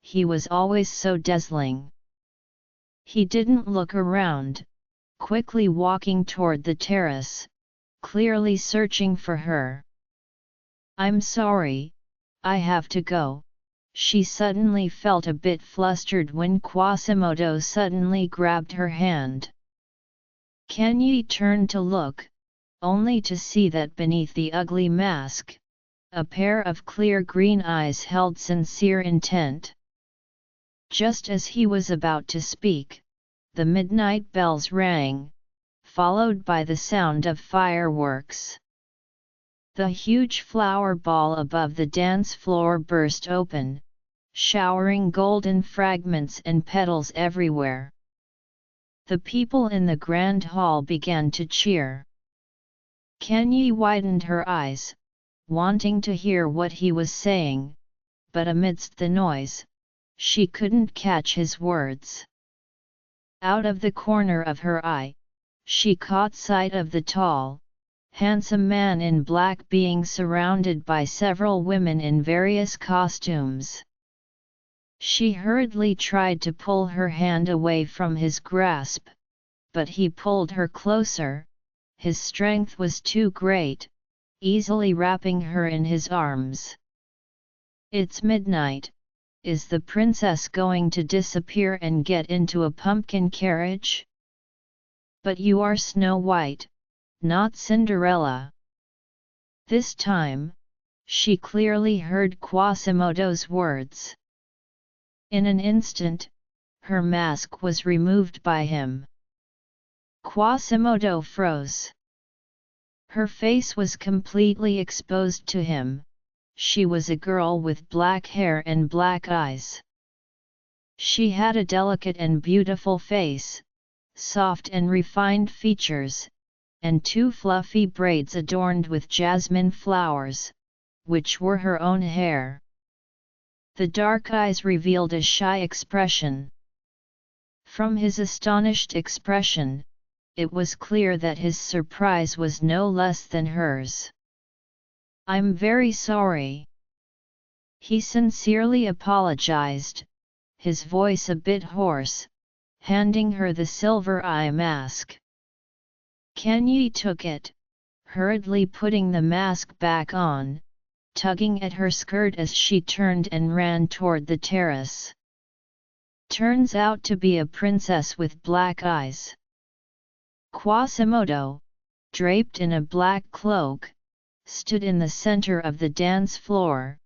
[SPEAKER 1] He was always so dazzling. He didn't look around, quickly walking toward the terrace, clearly searching for her. "I'm sorry, I have to go." She suddenly felt a bit flustered when Quasimodo suddenly grabbed her hand. Kenyi turned to look, only to see that beneath the ugly mask, a pair of clear green eyes held sincere intent. Just as he was about to speak, the midnight bells rang, followed by the sound of fireworks. The huge flower ball above the dance floor burst open, showering golden fragments and petals everywhere. The people in the grand hall began to cheer. Kenyi widened her eyes, wanting to hear what he was saying, but amidst the noise, she couldn't catch his words. Out of the corner of her eye, she caught sight of the tall, handsome man in black being surrounded by several women in various costumes. She hurriedly tried to pull her hand away from his grasp, but he pulled her closer. His strength was too great, easily wrapping her in his arms. "It's midnight. Is the princess going to disappear and get into a pumpkin carriage? But you are Snow White, not Cinderella." This time, she clearly heard Quasimodo's words. In an instant, her mask was removed by him. Quasimodo froze. Her face was completely exposed to him. She was a girl with black hair and black eyes. She had a delicate and beautiful face, soft and refined features, and 2 fluffy braids adorned with jasmine flowers, which were her own hair. The dark eyes revealed a shy expression. From his astonished expression, it was clear that his surprise was no less than hers. "I'm very sorry." He sincerely apologized, his voice a bit hoarse, handing her the silver eye mask. Kanye took it, hurriedly putting the mask back on, tugging at her skirt as she turned and ran toward the terrace. Turns out to be a princess with black eyes. Quasimodo, draped in a black cloak, stood in the center of the dance floor,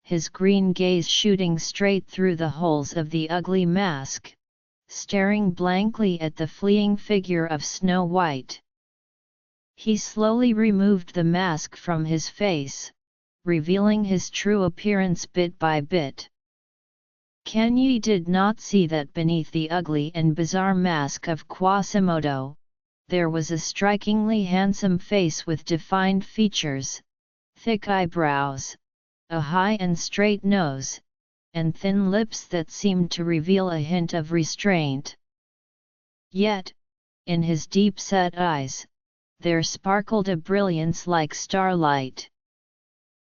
[SPEAKER 1] his green gaze shooting straight through the holes of the ugly mask, staring blankly at the fleeing figure of Snow White. He slowly removed the mask from his face, revealing his true appearance bit by bit. Kanye did not see that beneath the ugly and bizarre mask of Quasimodo, there was a strikingly handsome face with defined features, thick eyebrows, a high and straight nose, and thin lips that seemed to reveal a hint of restraint. Yet, in his deep-set eyes, there sparkled a brilliance like starlight.